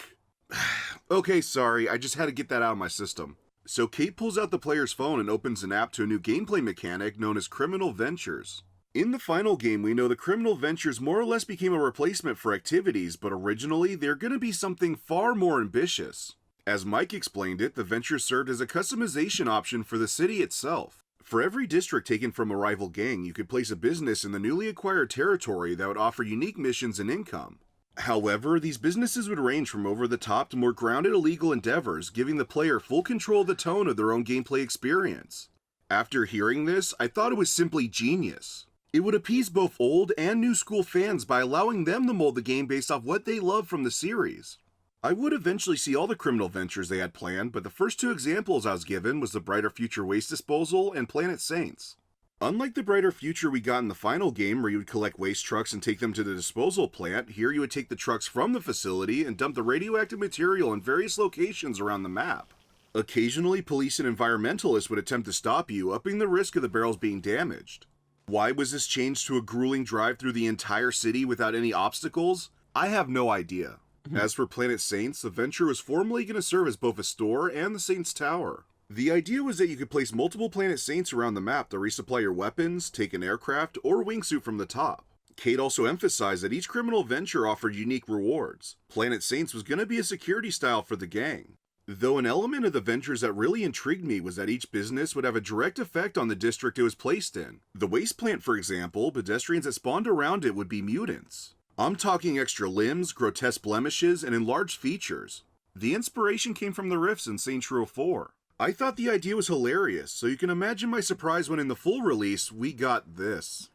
Okay, sorry, I just had to get that out of my system. So Kate pulls out the player's phone and opens an app to a new gameplay mechanic known as Criminal Ventures. In the final game, we know the Criminal Ventures more or less became a replacement for activities, but originally, they're gonna be something far more ambitious. As Mike explained it, the Ventures served as a customization option for the city itself. For every district taken from a rival gang, you could place a business in the newly acquired territory that would offer unique missions and income. However, these businesses would range from over-the-top to more grounded illegal endeavors, giving the player full control of the tone of their own gameplay experience. After hearing this, I thought it was simply genius. It would appease both old and new school fans by allowing them to mold the game based off what they love from the series. I would eventually see all the criminal ventures they had planned, but the first 2 examples I was given was the Brighter Future Waste Disposal and Planet Saints. Unlike the Brighter Future we got in the final game where you would collect waste trucks and take them to the disposal plant, here you would take the trucks from the facility and dump the radioactive material in various locations around the map. Occasionally, police and environmentalists would attempt to stop you, upping the risk of the barrels being damaged. Why was this changed to a grueling drive through the entire city without any obstacles? I have no idea. As for Planet Saints, the venture was formerly going to serve as both a store and the Saints Tower. The idea was that you could place multiple Planet Saints around the map to resupply your weapons, take an aircraft, or wingsuit from the top. Kate also emphasized that each criminal venture offered unique rewards. Planet Saints was going to be a security style for the gang. Though an element of the ventures that really intrigued me was that each business would have a direct effect on the district it was placed in. The waste plant, for example, pedestrians that spawned around it would be mutants. I'm talking extra limbs, grotesque blemishes, and enlarged features. The inspiration came from the riffs in Saints Row 4. I thought the idea was hilarious, so you can imagine my surprise when in the full release, we got this.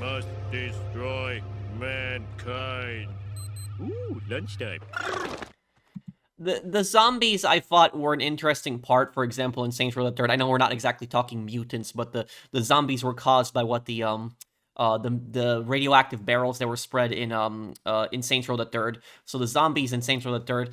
Must destroy mankind. Ooh, lunchtime. The zombies I thought were an interesting part. For example, in Saints Row the Third, I know we're not exactly talking mutants, but the zombies were caused by what the radioactive barrels that were spread in Saints Row the Third. So the zombies in Saints Row the Third,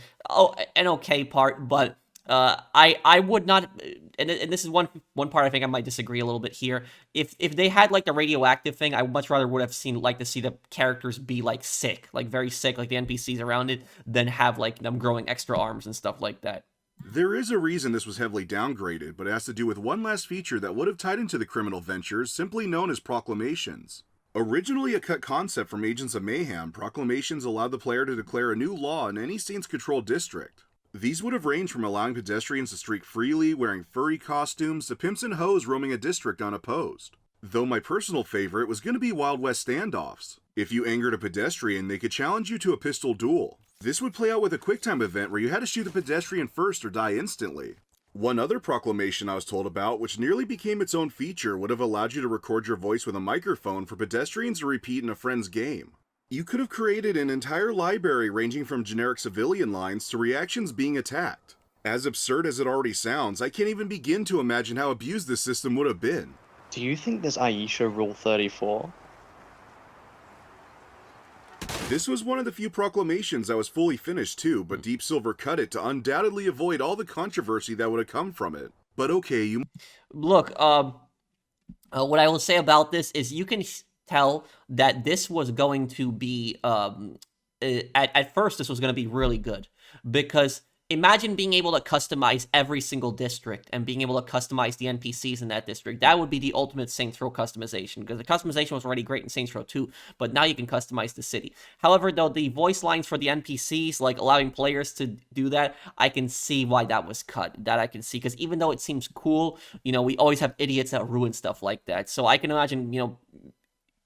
an okay part, but I would not, and this is one part I think I might disagree a little bit here. If they had like the radioactive thing, I much rather would have liked to see the characters be like sick, like very sick, like the NPCs around it, than have like them growing extra arms and stuff like that. There is a reason this was heavily downgraded, but it has to do with one last feature that would have tied into the criminal ventures, simply known as proclamations. Originally a cut concept from Agents of Mayhem, proclamations allowed the player to declare a new law in any Saints-controlled district. These would have ranged from allowing pedestrians to streak freely, wearing furry costumes, to pimps and hoes roaming a district unopposed. Though my personal favorite was going to be Wild West standoffs. If you angered a pedestrian, they could challenge you to a pistol duel. This would play out with a QuickTime event where you had to shoot the pedestrian first or die instantly. One other proclamation I was told about, which nearly became its own feature, would have allowed you to record your voice with a microphone for pedestrians to repeat in a friend's game. You could have created an entire library ranging from generic civilian lines to reactions being attacked. As absurd as it already sounds, I can't even begin to imagine how abused this system would have been. Do you think there's Aisha Rule 34? This was one of the few proclamations that was fully finished too, but Deep Silver cut it to undoubtedly avoid all the controversy that would have come from it. But okay, you... Look, what I will say about this is you can tell that this was going to be, at first this was going to be really good, because imagine being able to customize every single district and being able to customize the NPCs in that district. That would be the ultimate Saints Row customization, because the customization was already great in Saints Row 2, but now you can customize the city. However, though, the voice lines for the NPCs, like allowing players to do that, I can see why that was cut. That I can see, because even though it seems cool, you know, we always have idiots that ruin stuff like that. So I can imagine, you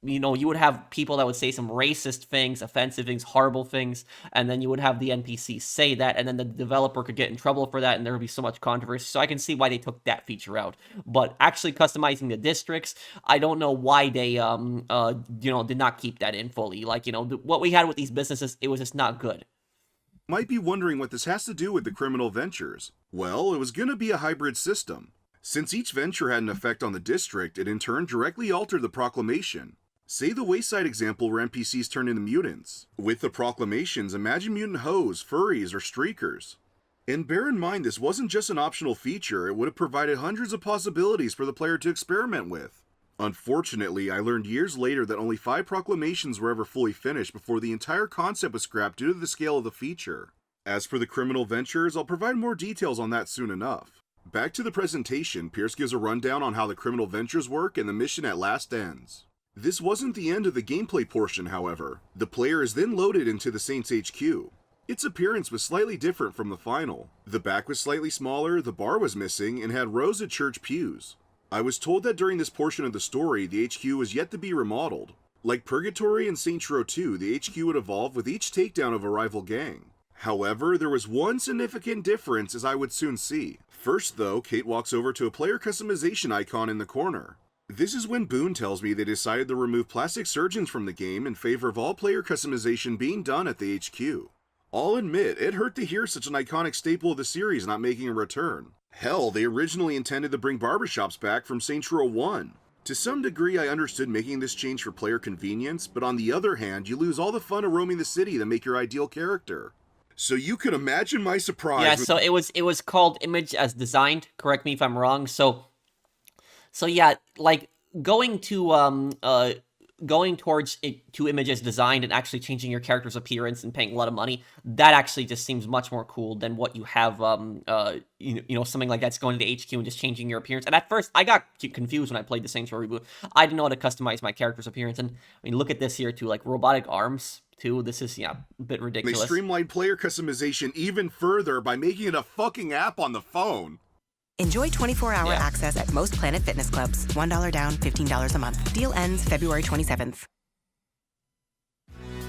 you would have people that would say some racist things, offensive things, horrible things, and then you would have the NPCs say that, and then the developer could get in trouble for that, and there would be so much controversy. So I can see why they took that feature out. But actually customizing the districts, I don't know why they, did not keep that in fully. Like, what we had with these businesses, it was just not good. Might be wondering what this has to do with the criminal ventures. Well, it was gonna be a hybrid system. Since each venture had an effect on the district, it in turn directly altered the proclamation. Say the Wayside example where NPCs turned into mutants. With the proclamations, imagine mutant hoes, furries, or streakers. And bear in mind, this wasn't just an optional feature, it would have provided hundreds of possibilities for the player to experiment with. Unfortunately, I learned years later that only 5 proclamations were ever fully finished before the entire concept was scrapped due to the scale of the feature. As for the criminal ventures, I'll provide more details on that soon enough. Back to the presentation, Pierce gives a rundown on how the criminal ventures work and the mission at last ends. This wasn't the end of the gameplay portion, however. The player is then loaded into the Saints HQ. Its appearance was slightly different from the final. The back was slightly smaller, the bar was missing, and had rows of church pews. I was told that during this portion of the story, the HQ was yet to be remodeled. Like Purgatory and Saints Row 2, the HQ would evolve with each takedown of a rival gang. However, there was one significant difference, as I would soon see. First though, Kate walks over to a player customization icon in the corner. This is when Boone tells me they decided to remove plastic surgeons from the game in favor of all player customization being done at the HQ. I'll admit, it hurt to hear such an iconic staple of the series not making a return. Hell, they originally intended to bring barbershops back from Saints Row 1. To some degree, I understood making this change for player convenience, but on the other hand, you lose all the fun of roaming the city that make your ideal character. So you can imagine my surprise. Yeah, so it was called Image as Designed. Correct me if I'm wrong. So yeah, like going towards it to Images Designed and actually changing your character's appearance and paying a lot of money, that actually just seems much more cool than what you have something like that's going to the HQ and just changing your appearance. And at first I got confused when I played the Saints Row Reboot. I didn't know how to customize my character's appearance, and I mean, look at this here too, like robotic arms too. This is a bit ridiculous. They streamlined player customization even further by making it a fucking app on the phone. Enjoy 24-hour access at most Planet Fitness clubs. $1 down, $15 a month. Deal ends February 27th.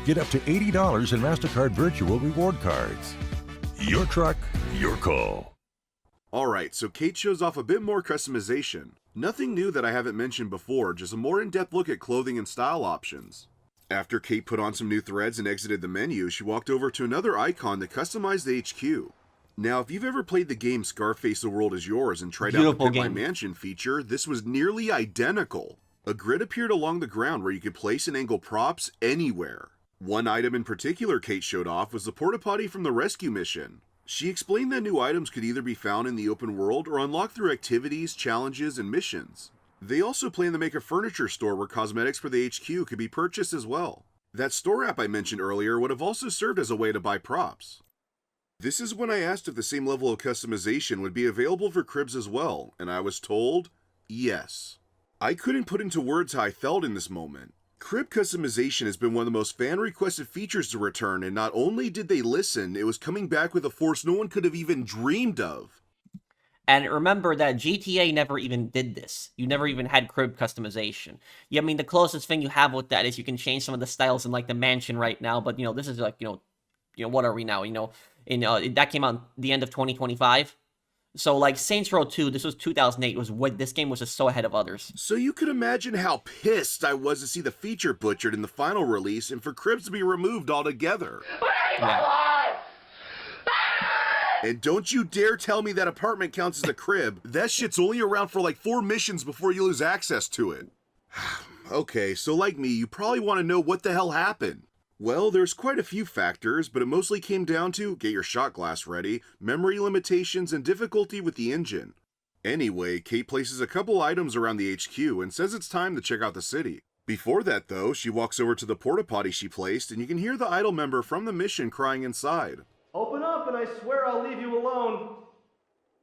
Get up to $80 in MasterCard Virtual Reward Cards. Your truck, your call. Alright, so Kate shows off a bit more customization. Nothing new that I haven't mentioned before, just a more in-depth look at clothing and style options. After Kate put on some new threads and exited the menu, she walked over to another icon that customized the HQ. Now, if you've ever played the game Scarface The World Is Yours and tried out the Pit My Mansion feature, this was nearly identical. A grid appeared along the ground where you could place and angle props anywhere. One item in particular Kate showed off was the porta potty from the rescue mission. She explained that new items could either be found in the open world or unlocked through activities, challenges, and missions. They also plan to make a furniture store where cosmetics for the HQ could be purchased as well. That store app I mentioned earlier would have also served as a way to buy props. This is when I asked if the same level of customization would be available for cribs as well, and I was told, yes. I couldn't put into words how I felt in this moment. Crib customization has been one of the most fan-requested features to return, and not only did they listen, it was coming back with a force no one could have even dreamed of. And remember that GTA never even did this. You never even had crib customization. Yeah, I mean, the closest thing you have with that is you can change some of the styles in, like, the mansion right now, but, this is, like, what are we now, that came out the end of 2025. So, like, Saints Row 2, this was 2008, this game was just so ahead of others. So you could imagine how pissed I was to see the feature butchered in the final release and for cribs to be removed altogether. Yeah. And don't you dare tell me that apartment counts as a crib. That shit's only around for like 4 missions before you lose access to it. Okay, so like me, you probably want to know what the hell happened. Well, there's quite a few factors, but it mostly came down to get your shot glass ready, memory limitations, and difficulty with the engine. Anyway, Kate places a couple items around the HQ and says it's time to check out the city. Before that though, she walks over to the porta potty she placed and you can hear the idol member from the mission crying inside. Open up and I swear I'll leave you alone.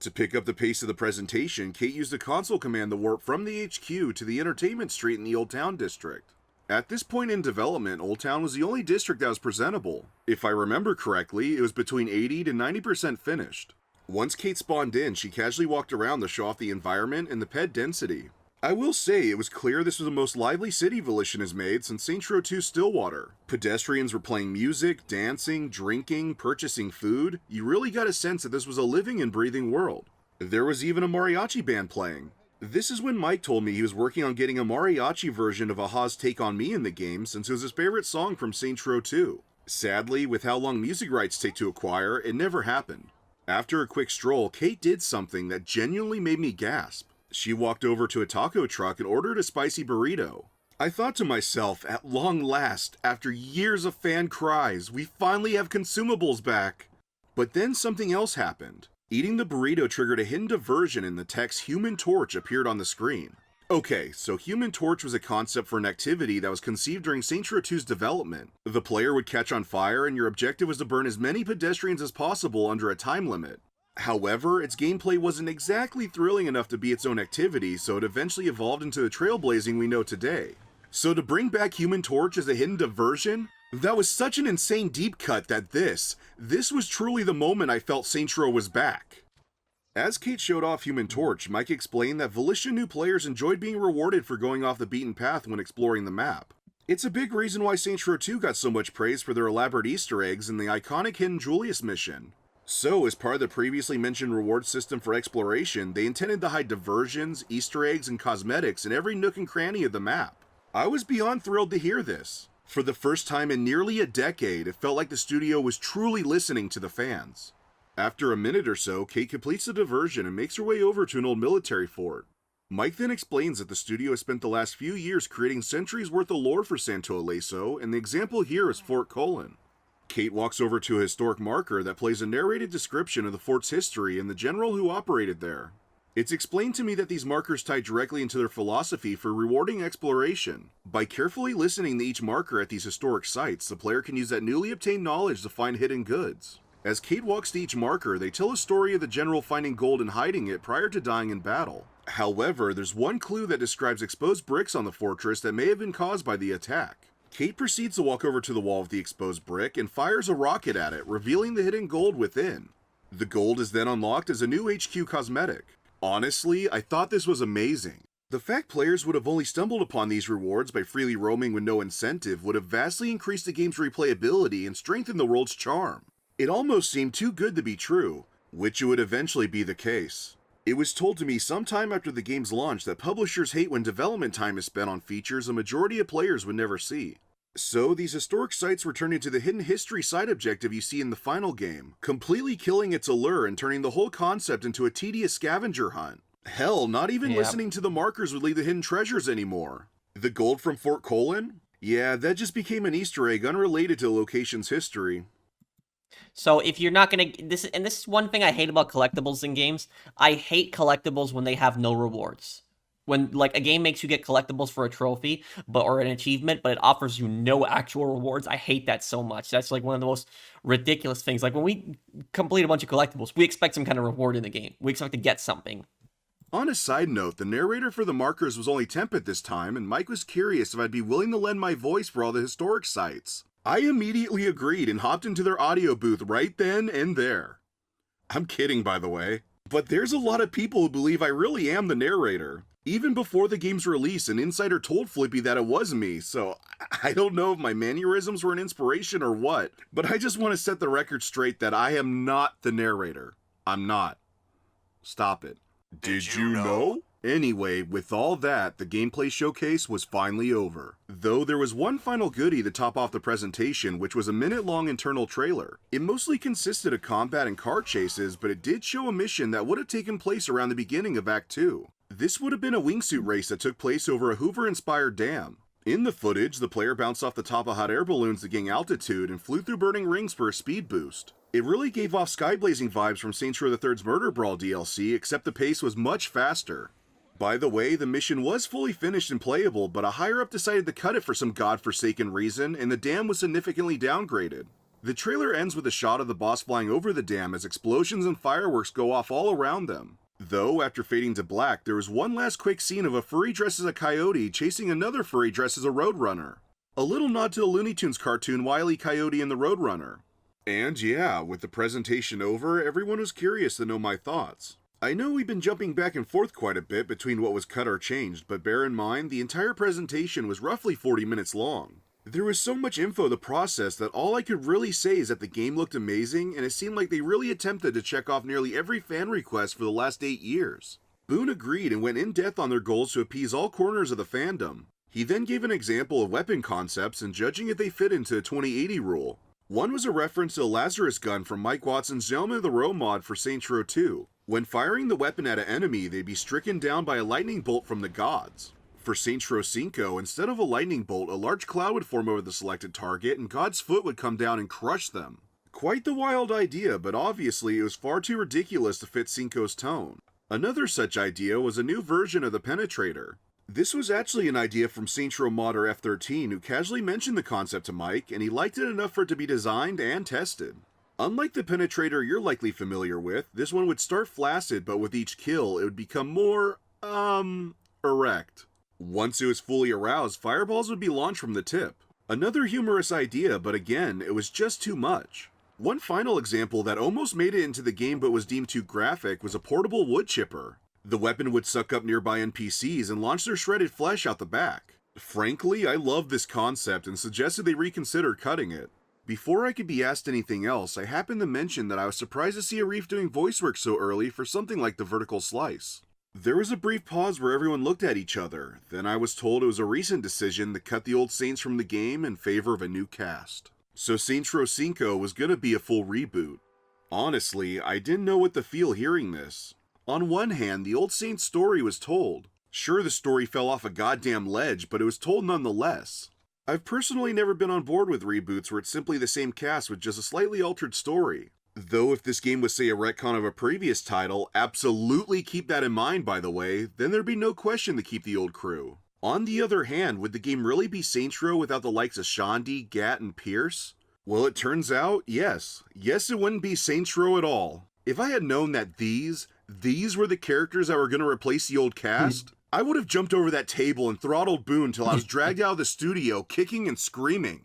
To pick up the pace of the presentation, Kate used a console command to warp from the HQ to the entertainment street in the Old Town district. At this point in development, Old Town was the only district that was presentable. If I remember correctly, it was between 80 to 90% finished. Once Kate spawned in, she casually walked around to show off the environment and the pet density. I will say, it was clear this was the most lively city Volition has made since Saints Row 2 Stillwater. Pedestrians were playing music, dancing, drinking, purchasing food. You really got a sense that this was a living and breathing world. There was even a mariachi band playing. This is when Mike told me he was working on getting a mariachi version of Aha's Take On Me in the game since it was his favorite song from Saints Row 2. Sadly, with how long music rights take to acquire, it never happened. After a quick stroll, Kate did something that genuinely made me gasp. She walked over to a taco truck and ordered a spicy burrito. I thought to myself, at long last, after years of fan cries, we finally have consumables back. But then something else happened. Eating the burrito triggered a hidden diversion and the text Human Torch appeared on the screen. Okay, so Human Torch was a concept for an activity that was conceived during Saints Row 2's development. The player would catch on fire and your objective was to burn as many pedestrians as possible under a time limit. However, its gameplay wasn't exactly thrilling enough to be its own activity, so it eventually evolved into the trailblazing we know today. So to bring back Human Torch as a hidden diversion, that was such an insane deep cut that this was truly the moment I felt Saints Row was back. As Kate showed off Human Torch, Mike explained that Volition knew players enjoyed being rewarded for going off the beaten path when exploring the map. It's a big reason why Saints Row 2 got so much praise for their elaborate Easter eggs in the iconic Hidden Julius mission. So, as part of the previously mentioned reward system for exploration, they intended to hide diversions, Easter eggs, and cosmetics in every nook and cranny of the map. I was beyond thrilled to hear this. For the first time in nearly a decade, it felt like the studio was truly listening to the fans. After a minute or so, Kate completes the diversion and makes her way over to an old military fort. Mike then explains that the studio has spent the last few years creating centuries worth of lore for Santo Illeso, and the example here is Fort Colon. Kate walks over to a historic marker that plays a narrated description of the fort's history and the general who operated there. It's explained to me that these markers tie directly into their philosophy for rewarding exploration. By carefully listening to each marker at these historic sites, the player can use that newly obtained knowledge to find hidden goods. As Kate walks to each marker, they tell a story of the general finding gold and hiding it prior to dying in battle. However, there's one clue that describes exposed bricks on the fortress that may have been caused by the attack. Kate proceeds to walk over to the wall of the exposed brick and fires a rocket at it, revealing the hidden gold within. The gold is then unlocked as a new HQ cosmetic. Honestly, I thought this was amazing. The fact players would have only stumbled upon these rewards by freely roaming with no incentive would have vastly increased the game's replayability and strengthened the world's charm. It almost seemed too good to be true, which it would eventually be the case. It was told to me sometime after the game's launch that publishers hate when development time is spent on features a majority of players would never see. So, these historic sites were turned into the hidden history side objective you see in the final game, completely killing its allure and turning the whole concept into a tedious scavenger hunt. Hell, not even listening to the markers would lead to hidden treasures anymore. The gold from Fort Colon? Yeah, that just became an Easter egg unrelated to the location's history. So if you're not gonna this is one thing I hate about collectibles in games. I hate collectibles when they have no rewards. When like a game makes you get collectibles for a trophy, or an achievement, but it offers you no actual rewards. I hate that so much. That's like one of the most ridiculous things. Like when we complete a bunch of collectibles, we expect some kind of reward in the game. We expect to get something. On a side note, the narrator for the markers was only temp at this time, and Mike was curious if I'd be willing to lend my voice for all the historic sites. I immediately agreed and hopped into their audio booth right then and there. I'm kidding, by the way. But there's a lot of people who believe I really am the narrator. Even before the game's release, an insider told Flippy that it was me, so I don't know if my mannerisms were an inspiration or what, but I just want to set the record straight that I am not the narrator. I'm not. Stop it. Did you know? Anyway, with all that, the gameplay showcase was finally over. Though there was one final goodie to top off the presentation, which was a minute-long internal trailer. It mostly consisted of combat and car chases, but it did show a mission that would have taken place around the beginning of Act 2. This would have been a wingsuit race that took place over a Hoover-inspired dam. In the footage, the player bounced off the top of hot air balloons to gain altitude and flew through burning rings for a speed boost. It really gave off sky-blazing vibes from Saints Row III's Murder Brawl DLC, except the pace was much faster. By the way, the mission was fully finished and playable, but a higher-up decided to cut it for some godforsaken reason, and the dam was significantly downgraded. The trailer ends with a shot of the boss flying over the dam as explosions and fireworks go off all around them. Though, after fading to black, there was one last quick scene of a furry dressed as a coyote chasing another furry dressed as a roadrunner. A little nod to the Looney Tunes cartoon Wile E. Coyote and the Roadrunner. And yeah, with the presentation over, everyone was curious to know my thoughts. I know we've been jumping back and forth quite a bit between what was cut or changed, but bear in mind, the entire presentation was roughly 40 minutes long. There was so much info to process that all I could really say is that the game looked amazing, and it seemed like they really attempted to check off nearly every fan request for the last 8 years. Boone agreed and went in depth on their goals to appease all corners of the fandom. He then gave an example of weapon concepts and judging if they fit into the 2080 rule. One was a reference to the Lazarus gun from Mike Watson's Gentleman of the Row mod for Saints Row 2. When firing the weapon at an enemy, they'd be stricken down by a lightning bolt from the gods. For Saints Row Cinco, instead of a lightning bolt, a large cloud would form over the selected target and God's foot would come down and crush them. Quite the wild idea, but obviously it was far too ridiculous to fit Cinco's tone. Another such idea was a new version of the Penetrator. This was actually an idea from Saints Row modder F13 who casually mentioned the concept to Mike, and he liked it enough for it to be designed and tested. Unlike the Penetrator you're likely familiar with, this one would start flaccid, but with each kill, it would become more, erect. Once it was fully aroused, fireballs would be launched from the tip. Another humorous idea, but again, it was just too much. One final example that almost made it into the game but was deemed too graphic was a portable wood chipper. The weapon would suck up nearby NPCs and launch their shredded flesh out the back. Frankly, I loved this concept and suggested they reconsider cutting it. Before I could be asked anything else, I happened to mention that I was surprised to see Arif doing voice work so early for something like the vertical slice. There was a brief pause where everyone looked at each other, then I was told it was a recent decision to cut the old Saints from the game in favor of a new cast. So Saints Row Cinco was gonna be a full reboot. Honestly, I didn't know what to feel hearing this. On one hand, the old Saints story was told. Sure, the story fell off a goddamn ledge, but it was told nonetheless. I've personally never been on board with reboots where it's simply the same cast with just a slightly altered story. Though if this game was say a retcon of a previous title, absolutely keep that in mind by the way, then there'd be no question to keep the old crew. On the other hand, would the game really be Saints Row without the likes of Shandy, Gat, and Pierce? Well, it turns out, yes. Yes, it wouldn't be Saints Row at all. If I had known that these were the characters that were going to replace the old cast, I would have jumped over that table and throttled Boone till I was dragged out of the studio, kicking and screaming.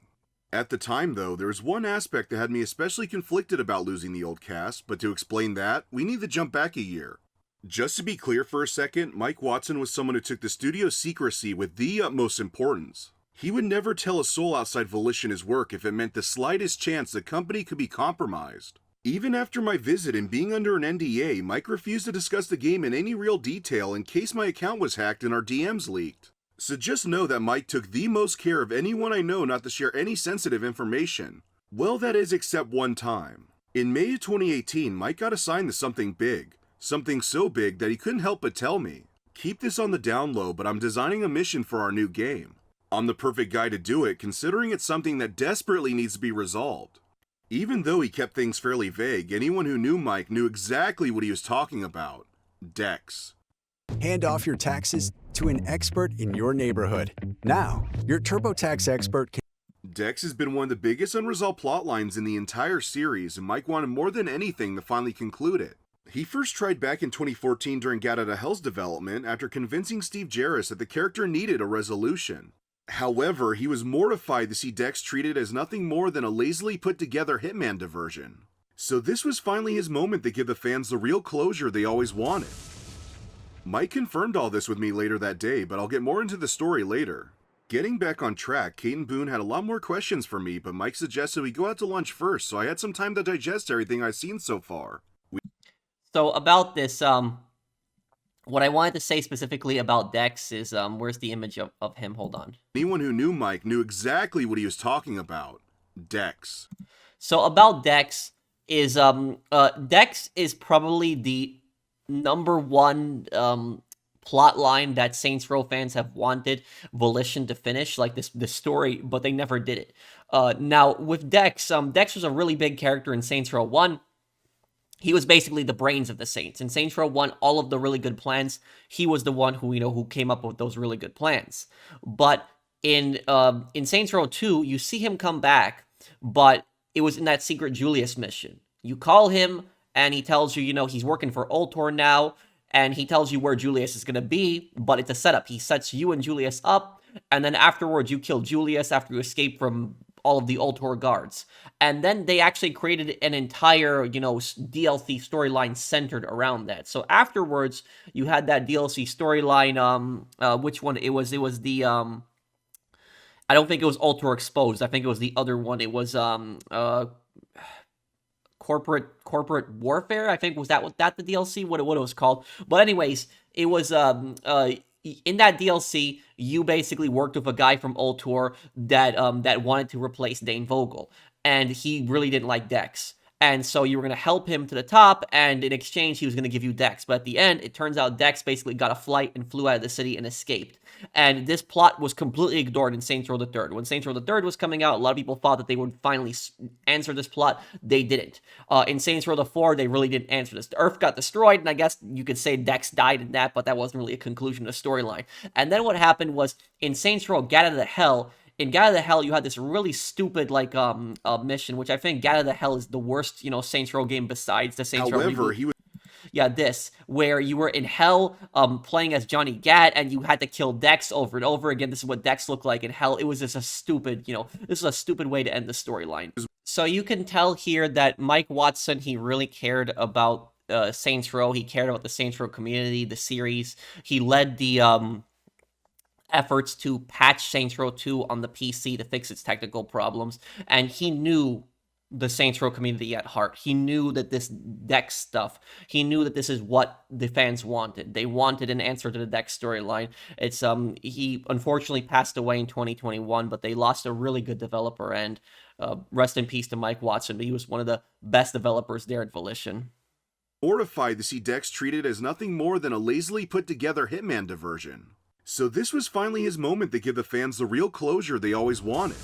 At the time, though, there was one aspect that had me especially conflicted about losing the old cast, but to explain that, we need to jump back a year. Just to be clear for a second, Mike Watson was someone who took the studio's secrecy with the utmost importance. He would never tell a soul outside Volition his work if it meant the slightest chance the company could be compromised. Even after my visit and being under an NDA, Mike refused to discuss the game in any real detail in case my account was hacked and our DMs leaked. So just know that Mike took the most care of anyone I know not to share any sensitive information. Well, that is except one time. In May of 2018, Mike got assigned to something big. Something so big that he couldn't help but tell me, "Keep this on the down low, but I'm designing a mission for our new game." I'm the perfect guy to do it, considering it's something that desperately needs to be resolved. Even though he kept things fairly vague, anyone who knew Mike knew exactly what he was talking about. Dex. Hand off your taxes to an expert in your neighborhood. Now, your TurboTax expert can... Dex has been one of the biggest unresolved plot lines in the entire series, and Mike wanted more than anything to finally conclude it. He first tried back in 2014 during Gat Outta Hell's development after convincing Steve Jarros that the character needed a resolution. However, he was mortified to see Dex treated as nothing more than a lazily put together Hitman diversion. So this was finally his moment to give the fans the real closure they always wanted. Mike confirmed all this with me later that day, but I'll get more into the story later. Getting back on track, Kate and Boone had a lot more questions for me, but Mike suggested we go out to lunch first, so I had some time to digest everything I've seen so far. So about this, What I wanted to say specifically about Dex is, where's the image of him? Hold on. Anyone who knew Mike knew exactly what he was talking about. Dex. So about Dex is, Dex is probably the #1 plot line that Saints Row fans have wanted Volition to finish, like the story, but they never did it. Now with Dex, Dex was a really big character in Saints Row 1. He was basically the brains of the Saints. In Saints Row 1, all of the really good plans, he was the one who, who came up with those really good plans. But in Saints Row 2, you see him come back, but it was in that secret Julius mission. You call him, and he tells you, he's working for Ultor now, and he tells you where Julius is going to be, but it's a setup. He sets you and Julius up, and then afterwards you kill Julius after you escape from all of the Ultor guards. And then they actually created an entire, DLC storyline centered around that. So afterwards, you had that DLC storyline, which one? It was the, I don't think it was Ultor Exposed. I think it was the other one. It was, corporate warfare. I think was that the DLC? What it was called? But anyways, it was in that DLC, you basically worked with a guy from Ultor that wanted to replace Dane Vogel, and he really didn't like Dex. And so you were going to help him to the top, and in exchange, he was going to give you Dex. But at the end, it turns out Dex basically got a flight and flew out of the city and escaped. And this plot was completely ignored in Saints Row the Third. When Saints Row the Third was coming out, a lot of people thought that they would finally answer this plot. They didn't. In Saints Row the Four, they really didn't answer this. The Earth got destroyed, and I guess you could say Dex died in that, but that wasn't really a conclusion to the storyline. And then what happened was, in Saints Row Get Out of the Hell, in Get Out of the Hell, you had this really stupid, mission, which I think Get Out of the Hell is the worst, Saints Row game besides the Saints Row reboot. He was... Yeah, this, where you were in hell, playing as Johnny Gat, and you had to kill Dex over and over again. This is what Dex looked like in hell. It was just a stupid, this is a stupid way to end the storyline. So you can tell here that Mike Watson, he really cared about Saints Row. He cared about the Saints Row community, the series. He led the, efforts to patch Saints Row 2 on the PC to fix its technical problems, and he knew the Saints Row community at heart. He knew that this Dex stuff, he knew that this is what the fans wanted. They wanted an answer to the Dex storyline. It's he unfortunately passed away in 2021, but they lost a really good developer, and rest in peace to Mike Watson. But he was one of the best developers there at Volition. Mortified to see Dex treated as nothing more than a lazily put together Hitman diversion. So this was finally his moment to give the fans the real closure they always wanted.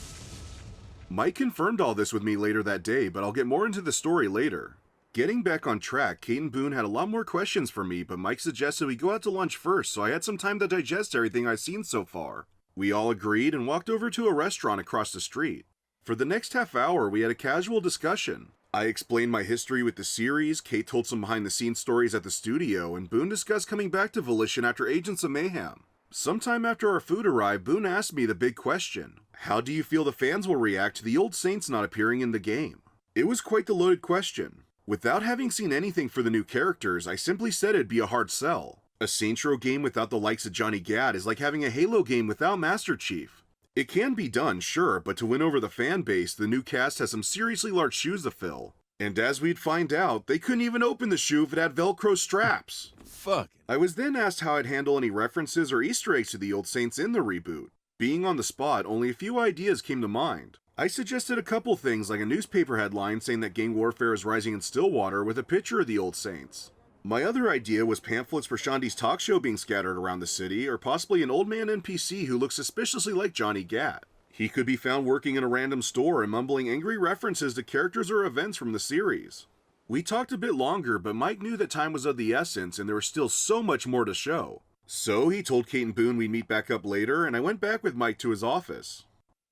Mike confirmed all this with me later that day, but I'll get more into the story later. Getting back on track, Kate and Boone had a lot more questions for me, but Mike suggested we go out to lunch first, so I had some time to digest everything I've seen so far. We all agreed and walked over to a restaurant across the street. For the next half hour, we had a casual discussion. I explained my history with the series, Kate told some behind-the-scenes stories at the studio, and Boone discussed coming back to Volition after Agents of Mayhem. Sometime after our food arrived, Boone asked me the big question. How do you feel the fans will react to the old Saints not appearing in the game? It was quite the loaded question. Without having seen anything for the new characters, I simply said it'd be a hard sell. A Saints Row game without the likes of Johnny Gat is like having a Halo game without Master Chief. It can be done, sure, but to win over the fan base, the new cast has some seriously large shoes to fill. And as we'd find out, they couldn't even open the shoe if it had Velcro straps. Fuck. I was then asked how I'd handle any references or Easter eggs to the old Saints in the reboot. Being on the spot, only a few ideas came to mind. I suggested a couple things like a newspaper headline saying that gang warfare is rising in Stillwater with a picture of the old Saints. My other idea was pamphlets for Shandy's talk show being scattered around the city, or possibly an old man NPC who looks suspiciously like Johnny Gat. He could be found working in a random store and mumbling angry references to characters or events from the series. We talked a bit longer, but Mike knew that time was of the essence and there was still so much more to show. So he told Kate and Boone we'd meet back up later, and I went back with Mike to his office.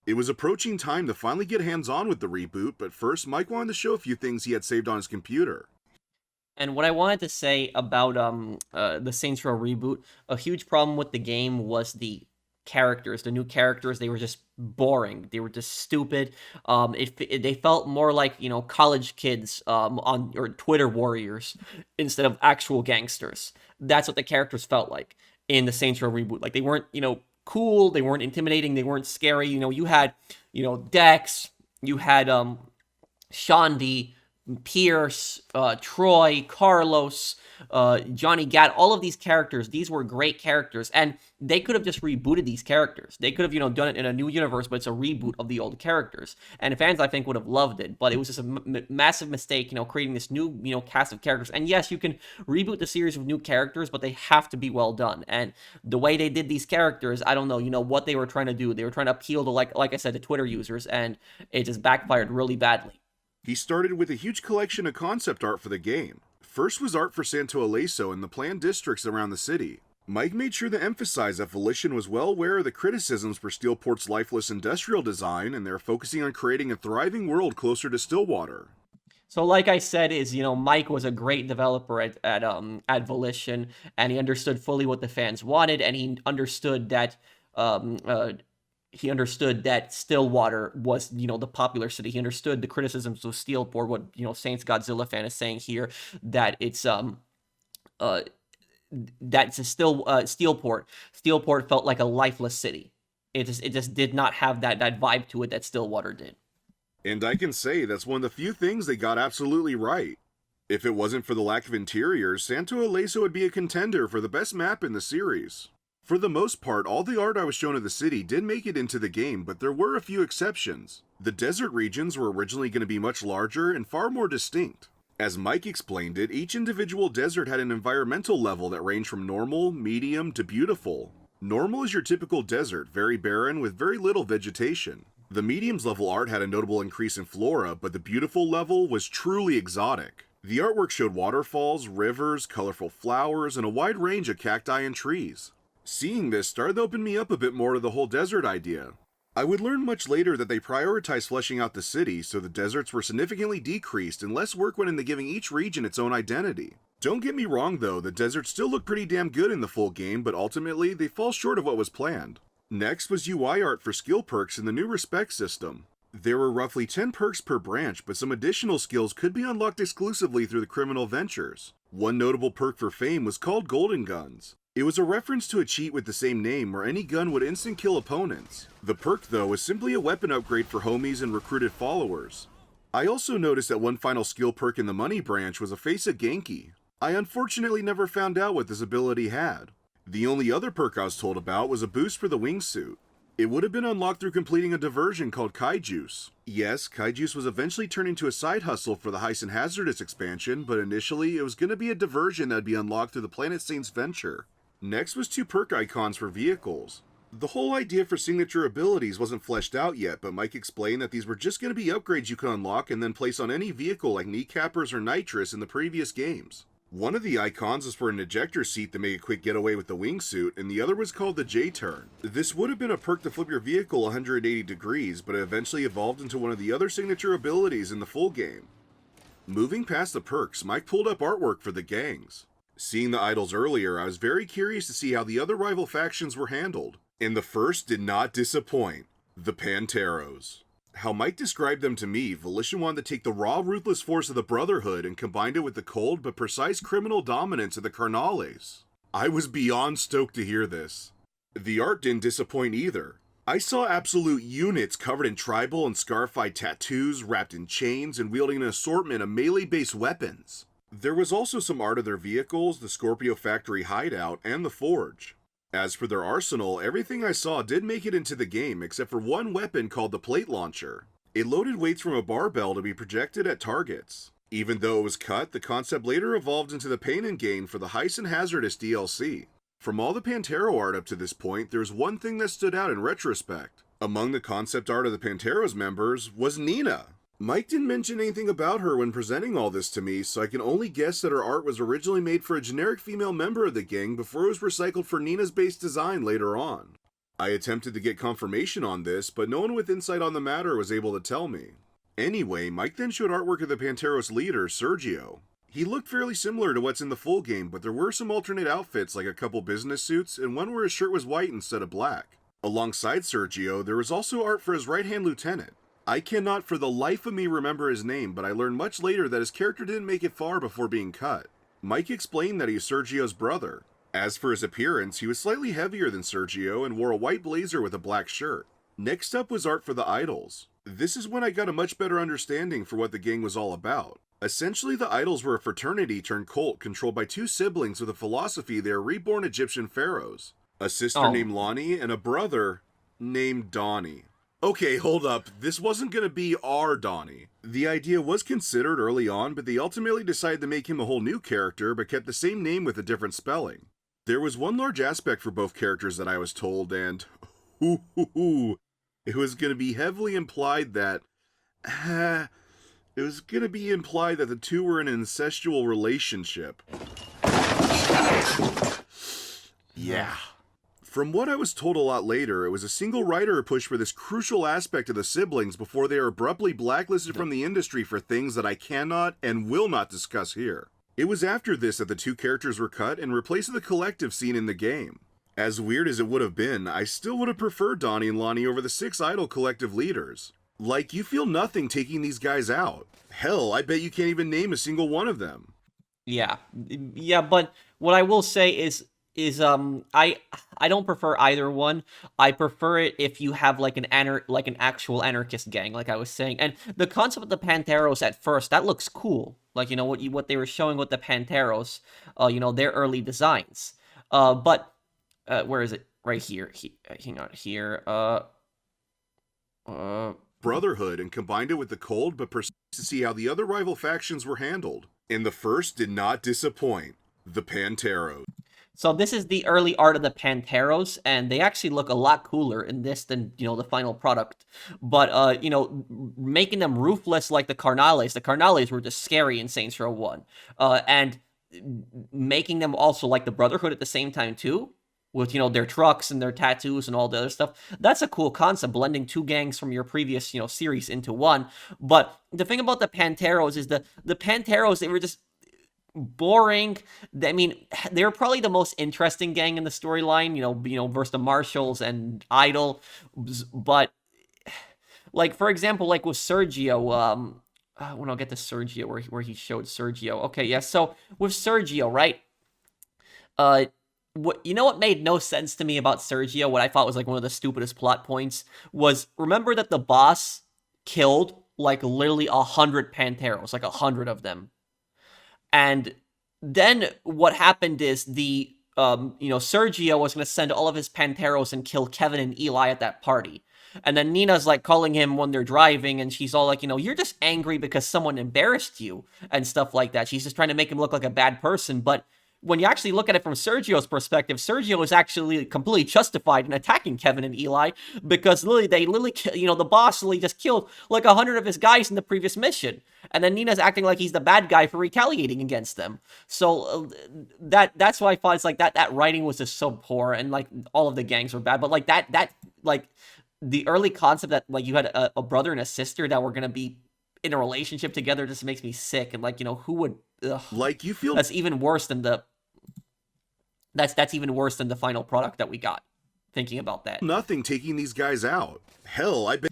It was approaching time to finally get hands-on with the reboot, but first Mike wanted to show a few things he had saved on his computer. And what I wanted to say about the Saints Row reboot, a huge problem with the game was the characters, the new characters. They were just boring. They were just stupid. They felt more like, college kids or Twitter warriors instead of actual gangsters. That's what the characters felt like in the Saints Row reboot. Like, they weren't, cool, they weren't intimidating, they weren't scary. You had, Dex, you had Shandy, Pierce, Troy, Carlos, Johnny Gat, all of these characters, these were great characters, and they could have just rebooted these characters. They could have, done it in a new universe, but it's a reboot of the old characters. And fans, I think, would have loved it, but it was just a massive mistake, creating this new, cast of characters. And yes, you can reboot the series with new characters, but they have to be well done. And the way they did these characters, I don't know, what they were trying to do. They were trying to appeal to, like I said, to Twitter users, and it just backfired really badly. He started with a huge collection of concept art for the game. First was art for Santo Illeso and the planned districts around the city. Mike made sure to emphasize that Volition was well aware of the criticisms for Steelport's lifeless industrial design, and they're focusing on creating a thriving world closer to Stillwater. So like I said, Mike was a great developer at Volition, and he understood fully what the fans wanted, and he understood that Stillwater was, the popular city. He understood the criticisms of Steelport, what, Saints Godzilla fan is saying here, that it's Steelport. Steelport felt like a lifeless city. It just did not have that vibe to it that Stillwater did. And I can say that's one of the few things they got absolutely right. If it wasn't for the lack of interiors, Santo Illeso would be a contender for the best map in the series. For the most part, all the art I was shown of the city did make it into the game, but there were a few exceptions. The desert regions were originally going to be much larger and far more distinct. As Mike explained it, each individual desert had an environmental level that ranged from normal, medium, to beautiful. Normal is your typical desert, very barren with very little vegetation. The mediums level art had a notable increase in flora, but the beautiful level was truly exotic. The artwork showed waterfalls, rivers, colorful flowers, and a wide range of cacti and trees. Seeing this started to open me up a bit more to the whole desert idea. I would learn much later that they prioritized fleshing out the city, so the deserts were significantly decreased and less work went into giving each region its own identity. Don't get me wrong though, the deserts still look pretty damn good in the full game, but ultimately they fall short of what was planned. Next was UI art for skill perks in the new respect system. There were roughly 10 perks per branch, but some additional skills could be unlocked exclusively through the criminal ventures. One notable perk for fame was called Golden Guns. It was a reference to a cheat with the same name where any gun would instant kill opponents. The perk though was simply a weapon upgrade for homies and recruited followers. I also noticed that one final skill perk in the money branch was a face of Genki. I unfortunately never found out what this ability had. The only other perk I was told about was a boost for the Wingsuit. It would have been unlocked through completing a diversion called Kaijuice. Yes, Kaijuice was eventually turned into a side hustle for the Heist and Hazardous expansion, but initially it was going to be a diversion that would be unlocked through the Planet Saints venture. Next was 2 perk icons for vehicles. The whole idea for signature abilities wasn't fleshed out yet, but Mike explained that these were just going to be upgrades you could unlock and then place on any vehicle like kneecappers or nitrous in the previous games. One of the icons was for an ejector seat to make a quick getaway with the Wingsuit, and the other was called the J-turn. This would have been a perk to flip your vehicle 180 degrees, but it eventually evolved into one of the other signature abilities in the full game. Moving past the perks, Mike pulled up artwork for the gangs. Seeing the idols earlier, I was very curious to see how the other rival factions were handled, and the first did not disappoint: the Panteros. How Mike described them to me, Volition wanted to take the raw, ruthless force of the Brotherhood and combined it with the cold but precise criminal dominance of the Carnales. I was beyond stoked to hear this. The art didn't disappoint either. I saw absolute units covered in tribal and scarified tattoos, wrapped in chains, and wielding an assortment of melee-based weapons. There was also some art of their vehicles, the Scorpio factory hideout, and the forge. As for their arsenal, everything I saw did make it into the game except for one weapon called the plate launcher. It loaded weights from a barbell to be projected at targets. Even though it was cut, the concept later evolved into the Pain and Gain for the Heist and Hazardous DLC. From all the Pantero art up to this point, there's one thing that stood out in retrospect. Among the concept art of the Panteros members was Nina. Mike didn't mention anything about her when presenting all this to me, so I can only guess that her art was originally made for a generic female member of the gang before it was recycled for Nina's base design later on. I attempted to get confirmation on this, but no one with insight on the matter was able to tell me. Anyway, Mike then showed artwork of the Panteros leader, Sergio. He looked fairly similar to what's in the full game, but there were some alternate outfits like a couple business suits and one where his shirt was white instead of black. Alongside Sergio, there was also art for his right-hand lieutenant. I cannot for the life of me remember his name, but I learned much later that his character didn't make it far before being cut. Mike explained that he was Sergio's brother. As for his appearance, he was slightly heavier than Sergio and wore a white blazer with a black shirt. Next up was art for the idols. This is when I got a much better understanding for what the gang was all about. Essentially, the idols were a fraternity turned cult controlled by two siblings with a philosophy they are reborn Egyptian pharaohs. A sister named Lonnie and a brother named Donnie. Okay, hold up. This wasn't going to be our Donnie. The idea was considered early on, but they ultimately decided to make him a whole new character, but kept the same name with a different spelling. There was one large aspect for both characters that I was told, and it was going to be heavily implied that... it was going to be implied that the two were in an incestual relationship. Yeah. From what I was told a lot later, it was a single writer who pushed for this crucial aspect of the siblings before they are abruptly blacklisted from the industry for things that I cannot and will not discuss here. It was after this that the two characters were cut and replaced with the collective scene in the game. As weird as it would have been, I still would have preferred Donnie and Lonnie over the 6 idol collective leaders. Like, you feel nothing taking these guys out. Hell, I bet you can't even name a single one of them. Yeah, but what I will say is I don't prefer either one. I prefer it if you have like an actual anarchist gang, like I was saying. And the concept of the Panteros at first, that looks cool. Like, you know, what they were showing with the Panteros, you know, their early designs. But where is it? Right here. Hang on here. Brotherhood and combined it with the cold but proceeded to see how the other rival factions were handled. And the first did not disappoint. The Panteros. So this is the early art of the Panteros, and they actually look a lot cooler in this than, you know, the final product. But, you know, making them ruthless like the Carnales were just scary in Saints Row 1. And making them also like the Brotherhood at the same time, too, with, you know, their trucks and their tattoos and all the other stuff. That's a cool concept, blending two gangs from your previous, you know, series into one. But the thing about the Panteros is the Panteros, they were just boring. I mean, they were probably the most interesting gang in the storyline, you know, versus the Marshals and Idol. But, like, for example, like with Sergio, when I'll get to Sergio, where he showed Sergio. Okay, yeah, so with Sergio, right? What made no sense to me about Sergio, what I thought was like one of the stupidest plot points, was remember that the boss killed like literally 100 Panteros, like 100 of them. And then what happened is the, Sergio was going to send all of his Panteros and kill Kevin and Eli at that party. And then Nina's like calling him when they're driving, and she's all like, you know, you're just angry because someone embarrassed you and stuff like that. She's just trying to make him look like a bad person. But when you actually look at it from Sergio's perspective, Sergio is actually completely justified in attacking Kevin and Eli because the boss literally just killed like 100 of his guys in the previous mission. And then Nina's acting like he's the bad guy for retaliating against them. So that's why I thought it's like that writing was just so poor, and like all of the gangs were bad. But like that the early concept that like you had a brother and a sister that were going to be in a relationship together just makes me sick. And like, you know, who would... Ugh. Like, you feel... That's even worse than the... That's even worse than the final product that we got, thinking about that. Nothing taking these guys out. Hell, I bet...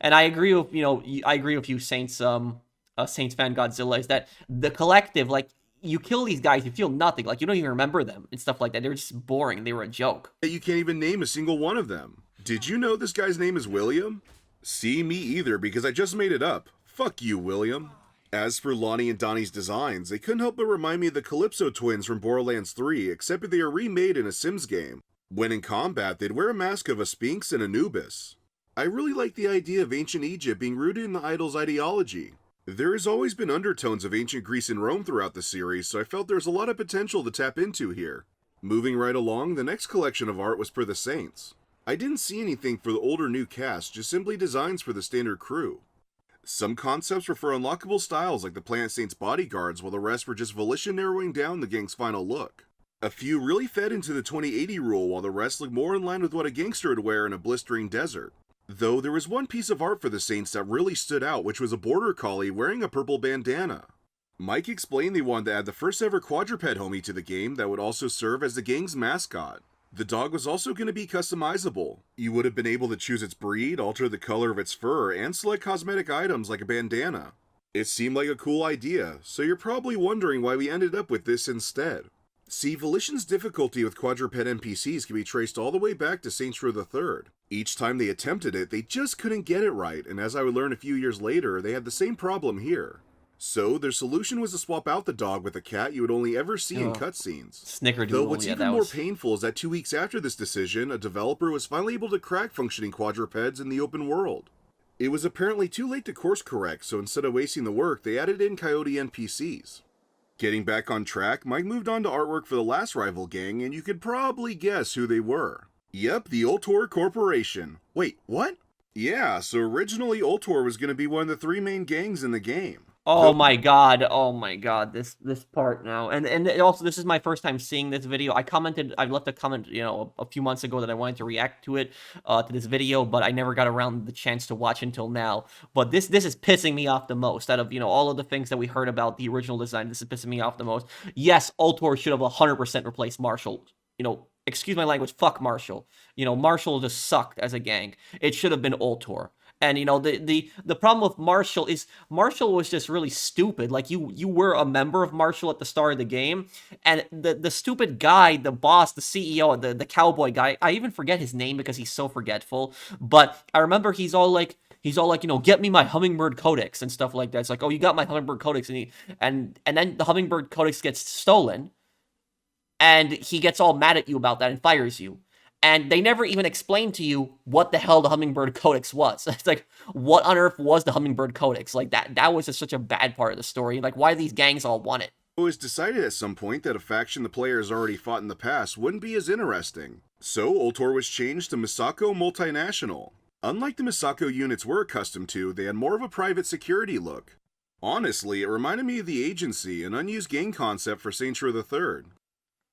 And I agree with, you, Saints fan Godzilla, is that the collective, like, you kill these guys, you feel nothing. Like, you don't even remember them and stuff like that. They're just boring. They were a joke. You can't even name a single one of them. Did you know this guy's name is William? See, me either, because I just made it up. Fuck you, William. As for Lonnie and Donnie's designs, they couldn't help but remind me of the Calypso twins from Borderlands 3, except that they are remade in a Sims game. When in combat, they'd wear a mask of a Sphinx and Anubis. I really like the idea of ancient Egypt being rooted in the idol's ideology. There has always been undertones of ancient Greece and Rome throughout the series, so I felt there's a lot of potential to tap into here. Moving right along, the next collection of art was for the Saints. I didn't see anything for the old or new cast, just simply designs for the standard crew. Some concepts were for unlockable styles like the Planet Saints bodyguards, while the rest were just volition narrowing down the gang's final look. A few really fed into the 2080 rule, while the rest looked more in line with what a gangster would wear in a blistering desert. Though there was one piece of art for the Saints that really stood out, which was a border collie wearing a purple bandana. Mike explained they wanted to add the first ever quadruped homie to the game that would also serve as the gang's mascot. The dog was also going to be customizable. You would have been able to choose its breed, alter the color of its fur, and select cosmetic items like a bandana. It seemed like a cool idea, so you're probably wondering why we ended up with this instead. See, Volition's difficulty with quadruped NPCs can be traced all the way back to Saints Row III. Each time they attempted it, they just couldn't get it right, and as I would learn a few years later, they had the same problem here. So their solution was to swap out the dog with a cat you would only ever see in cutscenes. Snickerdoodle. Though what's yeah, even more was... painful is that 2 weeks after this decision, a developer was finally able to crack functioning quadrupeds in the open world. It was apparently too late to course correct, so instead of wasting the work, they added in coyote NPCs. Getting back on track, Mike moved on to artwork for the last rival gang, and you could probably guess who they were. Yep, the Ultor Corporation. Wait, what? Yeah, so originally Ultor was going to be one of the 3 main gangs in the game. Oh my god, this part now. And also, this is my first time seeing this video. I left a comment, a few months ago that I wanted to react to it, to this video, but I never got around the chance to watch until now. But this is pissing me off the most. Out of, all of the things that we heard about the original design, this is pissing me off the most. Yes, Ultor should have 100% replaced Marshal. Excuse my language, fuck Marshal. Marshal just sucked as a gang. It should have been Ultor. And, the problem with Marshal is Marshal was just really stupid. Like, you were a member of Marshal at the start of the game, and the stupid guy, the boss, the CEO, the cowboy guy, I even forget his name because he's so forgetful, but I remember he's all like, get me my Hummingbird Codex and stuff like that. It's like, oh, you got my Hummingbird Codex, and then the Hummingbird Codex gets stolen, and he gets all mad at you about that and fires you. And they never even explained to you what the hell the Hummingbird Codex was. It's like, what on earth was the Hummingbird Codex? Like, that was just such a bad part of the story. Like, why do these gangs all want it? It was decided at some point that a faction the player has already fought in the past wouldn't be as interesting. So, Ultor was changed to Misako Multinational. Unlike the Misako units we're accustomed to, they had more of a private security look. Honestly, it reminded me of the Agency, an unused gang concept for Saints Row III.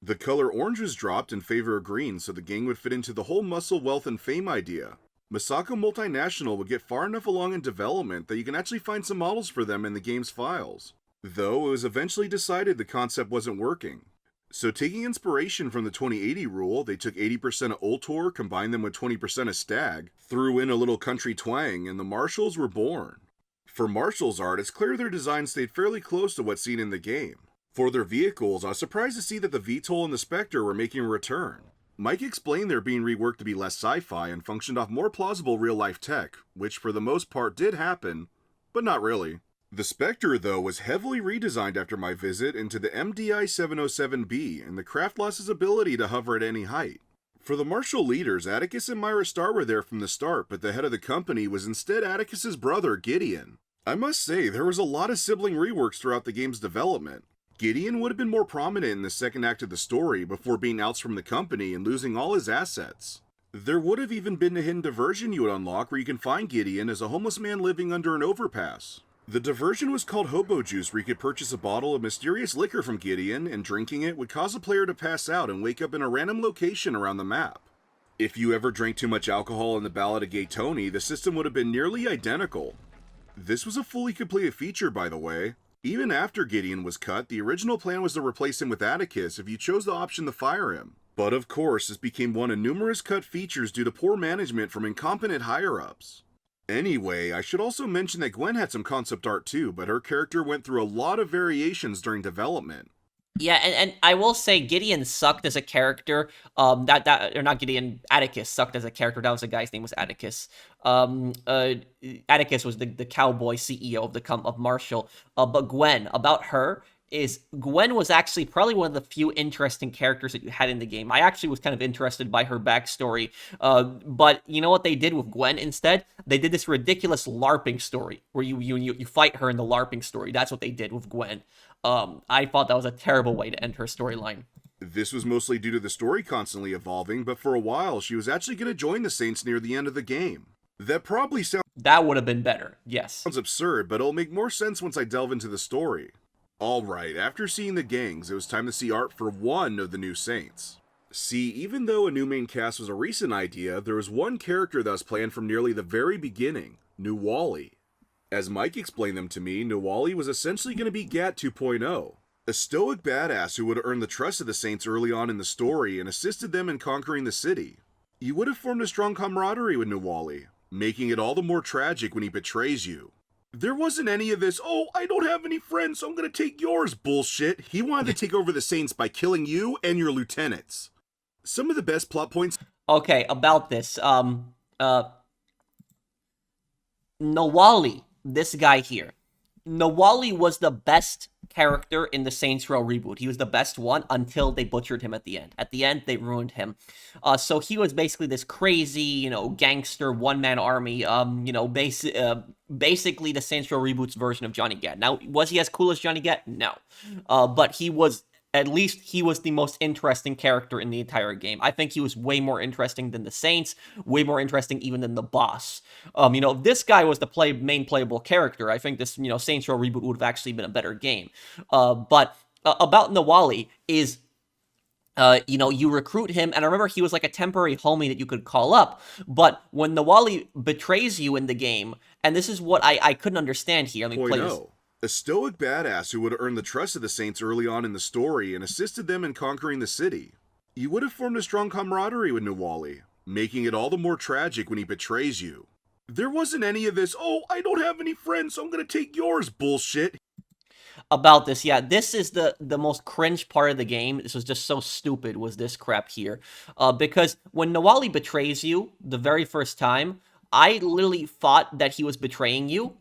The color orange was dropped in favor of green so the gang would fit into the whole muscle, wealth, and fame idea. Misako Multinational would get far enough along in development that you can actually find some models for them in the game's files. Though it was eventually decided the concept wasn't working. So taking inspiration from the 2080 rule, they took 80% of Ultor, combined them with 20% of Stag, threw in a little country twang, and the Marshals were born. For Marshal's art, it's clear their design stayed fairly close to what's seen in the game. For their vehicles, I was surprised to see that the VTOL and the Spectre were making a return. Mike explained they're being reworked to be less sci-fi and functioned off more plausible real-life tech, which for the most part did happen, but not really. The Spectre, though, was heavily redesigned after my visit into the MDI-707B and the craft lost its ability to hover at any height. For the Marshal leaders, Atticus and Myra Starr were there from the start, but the head of the company was instead Atticus's brother, Gideon. I must say, there was a lot of sibling reworks throughout the game's development. Gideon would have been more prominent in the second act of the story before being ousted from the company and losing all his assets. There would have even been a hidden diversion you would unlock where you can find Gideon as a homeless man living under an overpass. The diversion was called Hobo Juice, where you could purchase a bottle of mysterious liquor from Gideon, and drinking it would cause a player to pass out and wake up in a random location around the map. If you ever drank too much alcohol in the Ballad of Gay Tony, the system would have been nearly identical. This was a fully completed feature, by the way. Even after Gideon was cut, the original plan was to replace him with Atticus if you chose the option to fire him. But of course, this became one of numerous cut features due to poor management from incompetent higher-ups. Anyway, I should also mention that Gwen had some concept art too, but her character went through a lot of variations during development. Yeah, and I will say Gideon sucked as a character. Or not Gideon, Atticus sucked as a character. That was the guy's name, was Atticus. Atticus was the cowboy CEO of Marshal. But Gwen, about her, is Gwen was actually probably one of the few interesting characters that you had in the game. I actually was kind of interested by her backstory. But you know what they did with Gwen instead? They did this ridiculous LARPing story where you fight her in the LARPing story. That's what they did with Gwen. I thought that was a terrible way to end her storyline. This was mostly due to the story constantly evolving, but for a while she was actually going to join the Saints near the end of the game. That would have been better, yes. Sounds absurd, but it'll make more sense once I delve into the story. Alright, after seeing the gangs, it was time to see art for one of the new Saints. See, even though a new main cast was a recent idea, there was one character that was planned from nearly the very beginning, Nahualli. As Mike explained them to me, Nahualli was essentially going to be GAT 2.0, a stoic badass who would have earned the trust of the Saints early on in the story and assisted them in conquering the city. You would have formed a strong camaraderie with Nahualli, making it all the more tragic when he betrays you. There wasn't any of this, oh, I don't have any friends, so I'm going to take yours bullshit. He wanted to take over the Saints by killing you and your lieutenants. Some of the best plot points... Okay, about this, Nahualli, this guy here, Nahualli was the best character in the Saints Row reboot. He was the best one until they butchered him at the end. At the end, they ruined him. So he was basically this crazy, gangster one-man army, basically the Saints Row reboot's version of Johnny Gat. Now, was he as cool as Johnny Gat? No. But he was... At least he was the most interesting character in the entire game. I think he was way more interesting than the Saints, way more interesting even than the boss. If this guy was the main playable character, I think this, Saints Row reboot would have actually been a better game. But about Nahualli is, you recruit him, and I remember he was like a temporary homie that you could call up, but when Nahualli betrays you in the game, and this is what I couldn't understand here. Let me play this. A stoic badass who would have earned the trust of the Saints early on in the story and assisted them in conquering the city. You would have formed a strong camaraderie with Nahualli, making it all the more tragic when he betrays you. There wasn't any of this, oh, I don't have any friends, so I'm gonna take yours bullshit. About this, yeah, this is the most cringe part of the game. This was just so stupid, was this crap here. Because when Nahualli betrays you the very first time, I literally thought that he was betraying you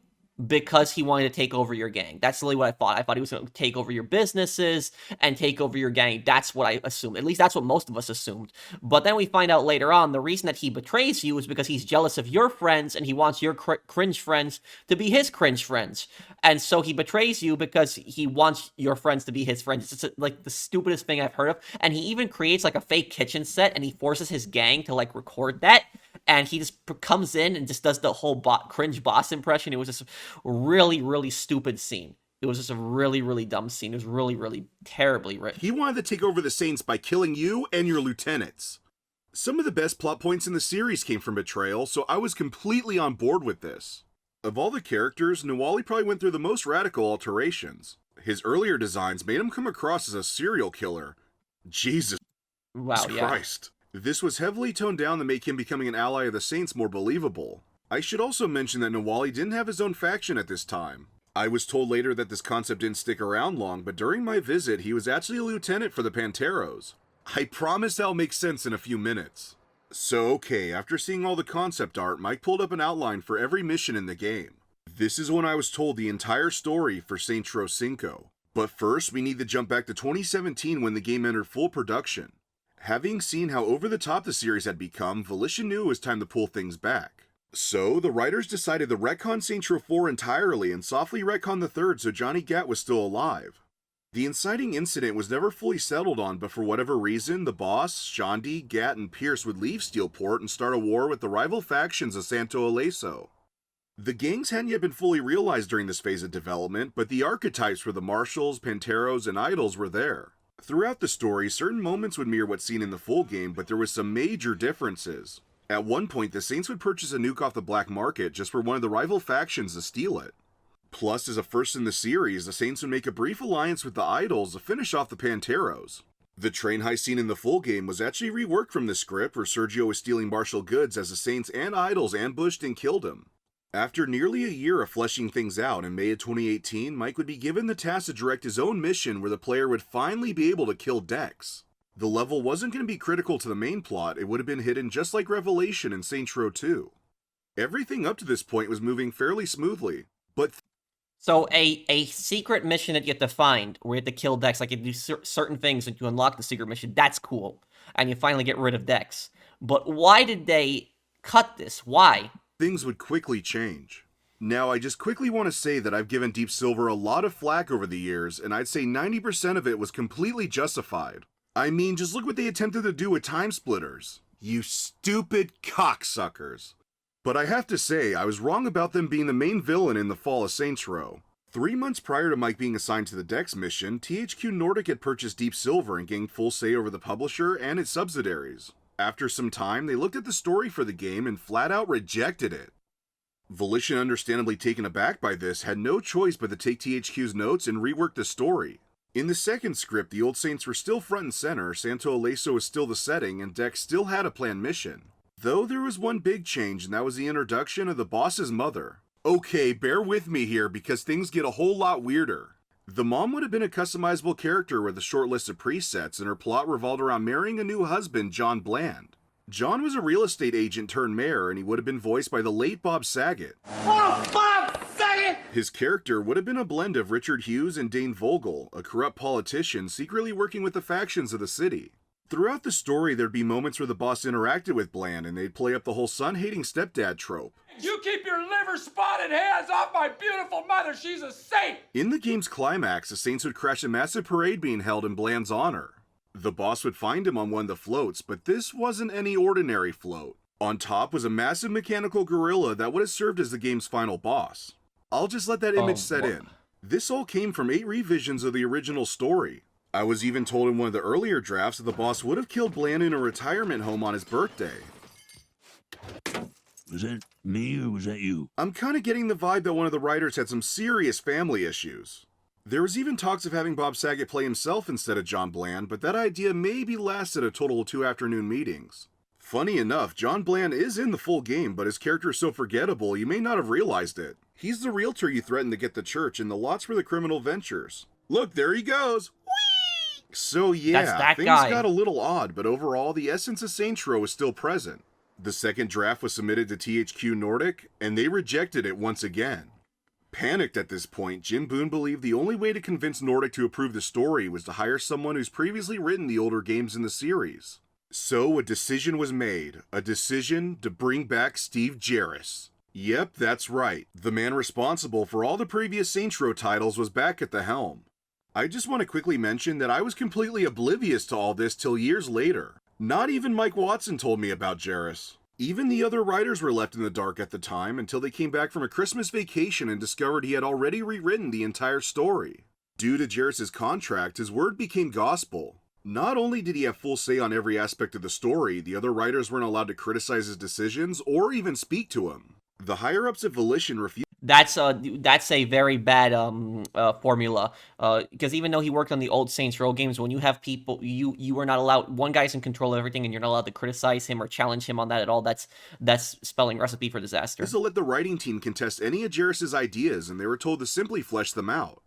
because he wanted to take over your gang. That's literally what I thought. I thought he was going to take over your businesses and take over your gang. That's what I assumed. At least that's what most of us assumed. But then we find out later on, the reason that he betrays you is because he's jealous of your friends and he wants your cringe friends to be his cringe friends. And so he betrays you because he wants your friends to be his friends. It's just like the stupidest thing I've heard of. And he even creates like a fake kitchen set and he forces his gang to like record that. And he just comes in and just does the whole cringe boss impression. It was just a really, really stupid scene. It was just a really, really dumb scene. It was really, really terribly written. He wanted to take over the Saints by killing you and your lieutenants. Some of the best plot points in the series came from betrayal, so I was completely on board with this. Of all the characters, Nahualli probably went through the most radical alterations. His earlier designs made him come across as a serial killer. Jesus Christ. This was heavily toned down to make him becoming an ally of the Saints more believable. I should also mention that Nahualli didn't have his own faction at this time. I was told later that this concept didn't stick around long, but during my visit, he was actually a lieutenant for the Panteros. I promise that'll make sense in a few minutes. So okay, after seeing all the concept art, Mike pulled up an outline for every mission in the game. This is when I was told the entire story for Row Cinco. But first, we need to jump back to 2017 when the game entered full production. Having seen how over-the-top the series had become, Volition knew it was time to pull things back. So, the writers decided to retcon Saints Row 4 entirely and softly retcon the third so Johnny Gat was still alive. The inciting incident was never fully settled on, but for whatever reason, the boss, Shondi, Gat, and Pierce would leave Steelport and start a war with the rival factions of Santo Illeso. The gangs hadn't yet been fully realized during this phase of development, but the archetypes for the Marshals, Panteros, and Idols were there. Throughout the story, certain moments would mirror what's seen in the full game, but there was some major differences. At one point, the Saints would purchase a nuke off the black market just for one of the rival factions to steal it. Plus, as a first in the series, the Saints would make a brief alliance with the Idols to finish off the Panteros. The train heist scene in the full game was actually reworked from the script where Sergio was stealing Marshal goods as the Saints and Idols ambushed and killed him. After nearly a year of fleshing things out, in May of 2018, Mike would be given the task to direct his own mission where the player would finally be able to kill Dex. The level wasn't going to be critical to the main plot, it would have been hidden just like Revelation in Saints Row 2. Everything up to this point was moving fairly smoothly, but... So a secret mission that you have to find, where you have to kill Dex, like you do certain things and you unlock the secret mission, that's cool. And you finally get rid of Dex. But why did they cut this? Why? Things would quickly change. Now, I just quickly want to say that I've given Deep Silver a lot of flack over the years, and I'd say 90% of it was completely justified. I mean, just look what they attempted to do with Time Splitters. You stupid cocksuckers. But I have to say, I was wrong about them being the main villain in the fall of Saints Row. 3 months prior to Mike being assigned to the Dex mission, THQ Nordic had purchased Deep Silver and gained full say over the publisher and its subsidiaries. After some time, they looked at the story for the game and flat out rejected it. Volition, understandably taken aback by this, had no choice but to take THQ's notes and rework the story. In the second script, the old Saints were still front and center, Santo Illeso was still the setting, and Dex still had a planned mission. Though there was one big change, and that was the introduction of the boss's mother. Okay, bear with me here because things get a whole lot weirder. The mom would have been a customizable character with a short list of presets, and her plot revolved around marrying a new husband, John Bland. John was a real estate agent turned mayor, and he would have been voiced by the late Bob Saget. Oh, Bob Saget! His character would have been a blend of Richard Hughes and Dane Vogel, a corrupt politician secretly working with the factions of the city. Throughout the story, there'd be moments where the boss interacted with Bland, and they'd play up the whole son-hating stepdad trope. You keep your liver-spotted hands off my beautiful mother. She's a saint. In the game's climax, the Saints would crash a massive parade being held in Bland's honor. The boss would find him on one of the floats, but this wasn't any ordinary float. On top was a massive mechanical gorilla that would have served as the game's final boss. I'll just let that image set in. This all came from 8 revisions of the original story. I was even told in one of the earlier drafts that the boss would have killed Bland in a retirement home on his birthday. Was that me or was that you? I'm kind of getting the vibe that one of the writers had some serious family issues. There was even talks of having Bob Saget play himself instead of John Bland, but that idea maybe lasted a total of 2 afternoon meetings. Funny enough, John Bland is in the full game, but his character is so forgettable you may not have realized it. He's the realtor you threatened to get the church and the lots for the criminal ventures. Look, there he goes! So yeah, things got a little odd, but overall, the essence of Saints Row is still present. The second draft was submitted to THQ Nordic, and they rejected it once again. Panicked at this point, Jim Boone believed the only way to convince Nordic to approve the story was to hire someone who's previously written the older games in the series. So a decision was made, a decision to bring back Steve Jarros. Yep, that's right, the man responsible for all the previous Saints Row titles was back at the helm. I just want to quickly mention that I was completely oblivious to all this till years later. Not even Mike Watson told me about Jarros. Even the other writers were left in the dark at the time until they came back from a Christmas vacation and discovered he had already rewritten the entire story. Due to Jarros' contract, his word became gospel. Not only did he have full say on every aspect of the story, the other writers weren't allowed to criticize his decisions or even speak to him. The higher-ups at Volition refused. That's a very bad formula, because even though he worked on the old Saints Row games, when you have people, you are not allowed, one guy's in control of everything and you're not allowed to criticize him or challenge him on that at all. That's spelling recipe for disaster. To let the writing team contest any of Jarros' ideas, and they were told to simply flesh them out.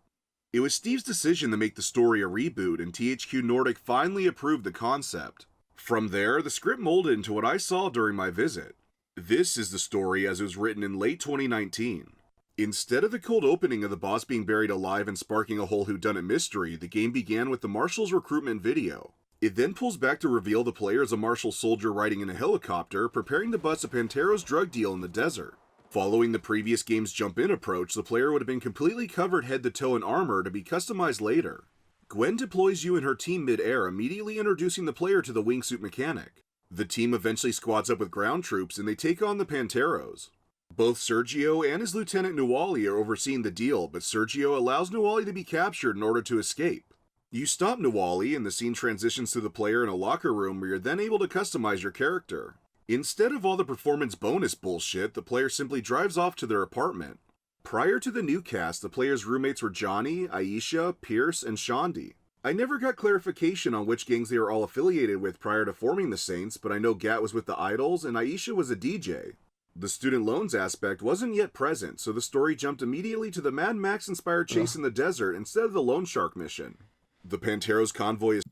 It was Steve's decision to make the story a reboot, and THQ Nordic finally approved the concept. From there, the script molded into what I saw during my visit. This is the story as it was written in late 2019. Instead of the cold opening of the boss being buried alive and sparking a whole whodunit mystery, the game began with the Marshal's recruitment video. It then pulls back to reveal the player as a Marshal soldier riding in a helicopter, preparing to bust a Panteros drug deal in the desert. Following the previous game's jump-in approach, the player would have been completely covered head to toe in armor to be customized later. Gwen deploys you and her team mid-air, immediately introducing the player to the Wingsuit mechanic. The team eventually squads up with ground troops and they take on the Panteros. Both Sergio and his lieutenant Nahualli are overseeing the deal, but Sergio allows Nahualli to be captured in order to escape. You stop Nahualli and the scene transitions to the player in a locker room where you're then able to customize your character. Instead of all the performance bonus bullshit, the player simply drives off to their apartment. Prior to the new cast, the player's roommates were Johnny, Aisha, Pierce, and Shondi. I never got clarification on which gangs they were all affiliated with prior to forming the Saints, but I know Gat was with the Idols and Aisha was a DJ. The student loans aspect wasn't yet present, so the story jumped immediately to the Mad Max-inspired chase in the desert instead of the Loan Shark mission. The Panteros convoy is...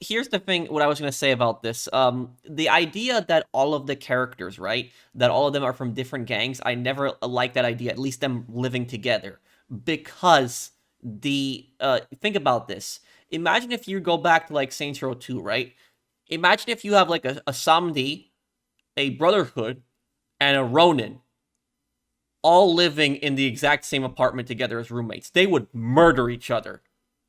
Here's the thing, what I was going to say about this. The idea that all of the characters, right, that all of them are from different gangs, I never liked that idea, at least them living together. Because think about this. Imagine if you go back to, like, Saints Row 2, right? Imagine if you have, like, a Samdi, a Brotherhood, and a Ronin all living in the exact same apartment together as roommates. They would murder each other.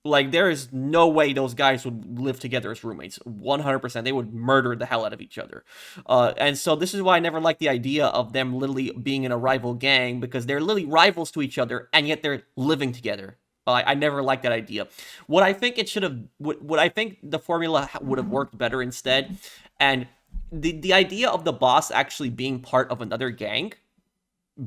Like, there is no way those guys would live together as roommates. 100%. They would murder the hell out of each other. And so this is why I never liked the idea of them literally being in a rival gang, because they're literally rivals to each other, and yet they're living together. I never liked that idea. What I think it should have... What I think the formula would have worked better instead, and... The idea of the boss actually being part of another gang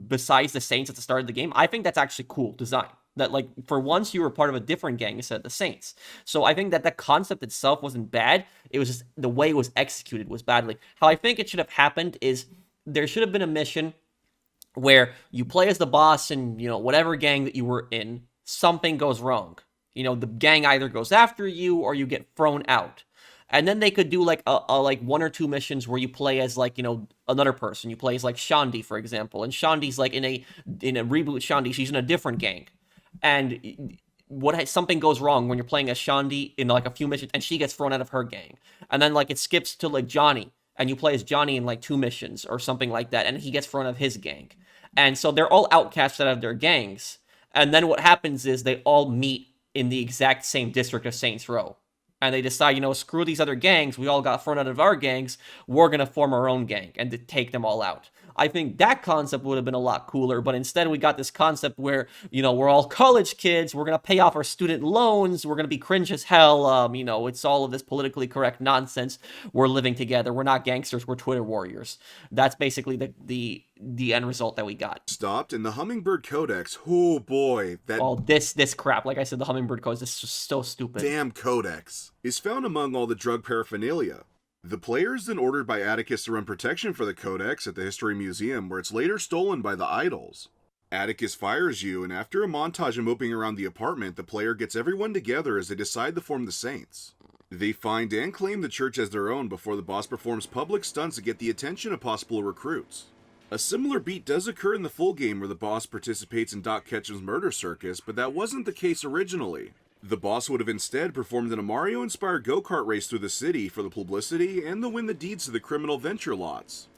besides the Saints at the start of the game, I think that's actually cool design. That, like, for once you were part of a different gang instead of the Saints. So I think that the concept itself wasn't bad. It was just the way it was executed was badly. How I think it should have happened is there should have been a mission where you play as the boss and, you know, whatever gang that you were in, something goes wrong. You know, the gang either goes after you or you get thrown out. And then they could do like a like 1 or 2 missions where you play as like, you know, another person. You play as like Shandi, for example. And Shandi's like in a reboot Shandi, she's in a different gang. And something goes wrong when you're playing as Shandi in like a few missions and she gets thrown out of her gang. And then like it skips to like Johnny and you play as Johnny in like 2 missions or something like that and he gets thrown out of his gang. And so they're all outcast out of their gangs. And then what happens is they all meet in the exact same district of Saints Row. And they decide, you know, screw these other gangs. We all got thrown out of our gangs. We're going to form our own gang and to take them all out. I think that concept would have been a lot cooler. But instead, we got this concept where, you know, we're all college kids. We're going to pay off our student loans. We're going to be cringe as hell. You know, it's all of this politically correct nonsense. We're living together. We're not gangsters. We're Twitter warriors. That's basically the end result that we got. Stopped, and the Hummingbird Codex, oh boy, this crap, like I said, the Hummingbird Codex is just so stupid. Damn Codex is found among all the drug paraphernalia. The player is then ordered by Atticus to run protection for the Codex at the History Museum, where it's later stolen by the idols. Atticus fires you, and after a montage of moping around the apartment, the player gets everyone together as they decide to form the Saints. They find and claim the church as their own before the boss performs public stunts to get the attention of possible recruits. A similar beat does occur in the full game where the boss participates in Doc Ketchum's murder circus, but that wasn't the case originally. The boss would have instead performed in a Mario-inspired go-kart race through the city for the publicity and to win the deeds to the criminal venture lots.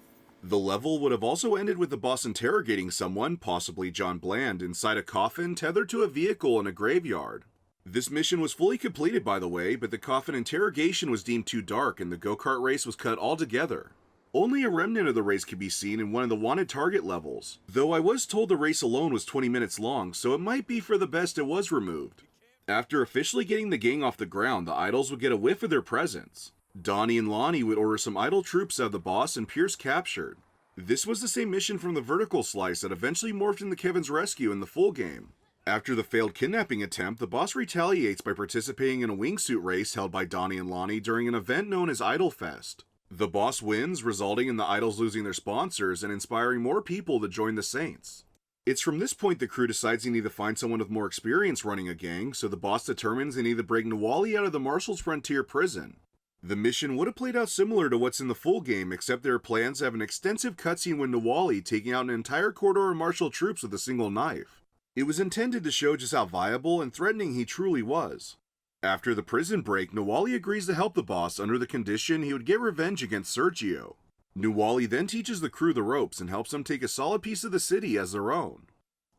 The level would have also ended with the boss interrogating someone, possibly John Bland, inside a coffin tethered to a vehicle in a graveyard. This mission was fully completed, by the way, but the coffin interrogation was deemed too dark and the go-kart race was cut altogether. Only a remnant of the race could be seen in one of the wanted target levels, though I was told the race alone was 20 minutes long, so it might be for the best it was removed. After officially getting the gang off the ground, the idols would get a whiff of their presence. Donnie and Lonnie would order some idol troops out of the boss and Pierce captured. This was the same mission from the vertical slice that eventually morphed into Kevin's rescue in the full game. After the failed kidnapping attempt, the boss retaliates by participating in a wingsuit race held by Donnie and Lonnie during an event known as Idol Fest. The boss wins, resulting in the idols losing their sponsors and inspiring more people to join the Saints. It's from this point the crew decides they need to find someone with more experience running a gang, so the boss determines they need to break Nahualli out of the Marshal's Frontier prison. The mission would have played out similar to what's in the full game, except there are plans to have an extensive cutscene with Nahualli taking out an entire corridor of Marshal troops with a single knife. It was intended to show just how viable and threatening he truly was. After the prison break, Nahualli agrees to help the boss under the condition he would get revenge against Sergio. Nahualli then teaches the crew the ropes and helps them take a solid piece of the city as their own.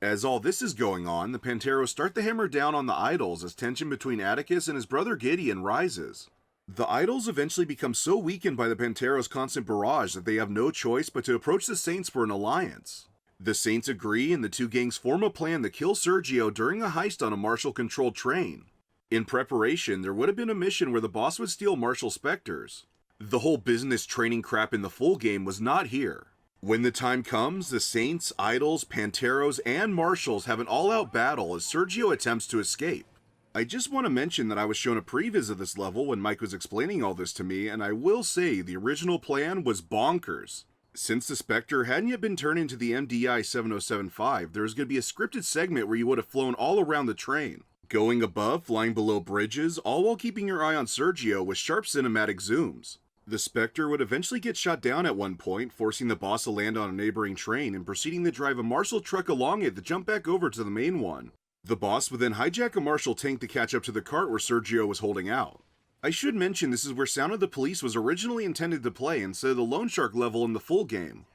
As all this is going on, the Panteros start to hammer down on the idols as tension between Atticus and his brother Gideon rises. The idols eventually become so weakened by the Panteros' constant barrage that they have no choice but to approach the Saints for an alliance. The Saints agree and the two gangs form a plan to kill Sergio during a heist on a Marshal-controlled train. In preparation, there would have been a mission where the boss would steal Marshal Spectres. The whole business training crap in the full game was not here. When the time comes, the Saints, Idols, Panteros, and Marshals have an all-out battle as Sergio attempts to escape. I just want to mention that I was shown a previs of this level when Mike was explaining all this to me, and I will say the original plan was bonkers. Since the Spectre hadn't yet been turned into the MDI 7075, there was going to be a scripted segment where you would have flown all around the train, going above, flying below bridges, all while keeping your eye on Sergio with sharp cinematic zooms. The Spectre would eventually get shot down at one point, forcing the boss to land on a neighboring train and proceeding to drive a Marshal truck along it to jump back over to the main one. The boss would then hijack a Marshal tank to catch up to the cart where Sergio was holding out. I should mention this is where Sound of the Police was originally intended to play instead of the Lone Shark level in the full game.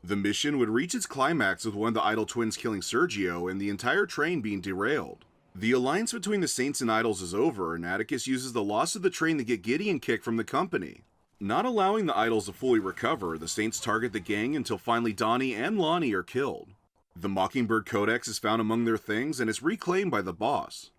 The mission would reach its climax with one of the Idol twins killing Sergio and the entire train being derailed. The alliance between the Saints and Idols is over, and Atticus uses the loss of the train to get Gideon kicked from the company. Not allowing the idols to fully recover, the Saints target the gang until finally Donnie and Lonnie are killed. The Mockingbird Codex is found among their things and is reclaimed by the boss.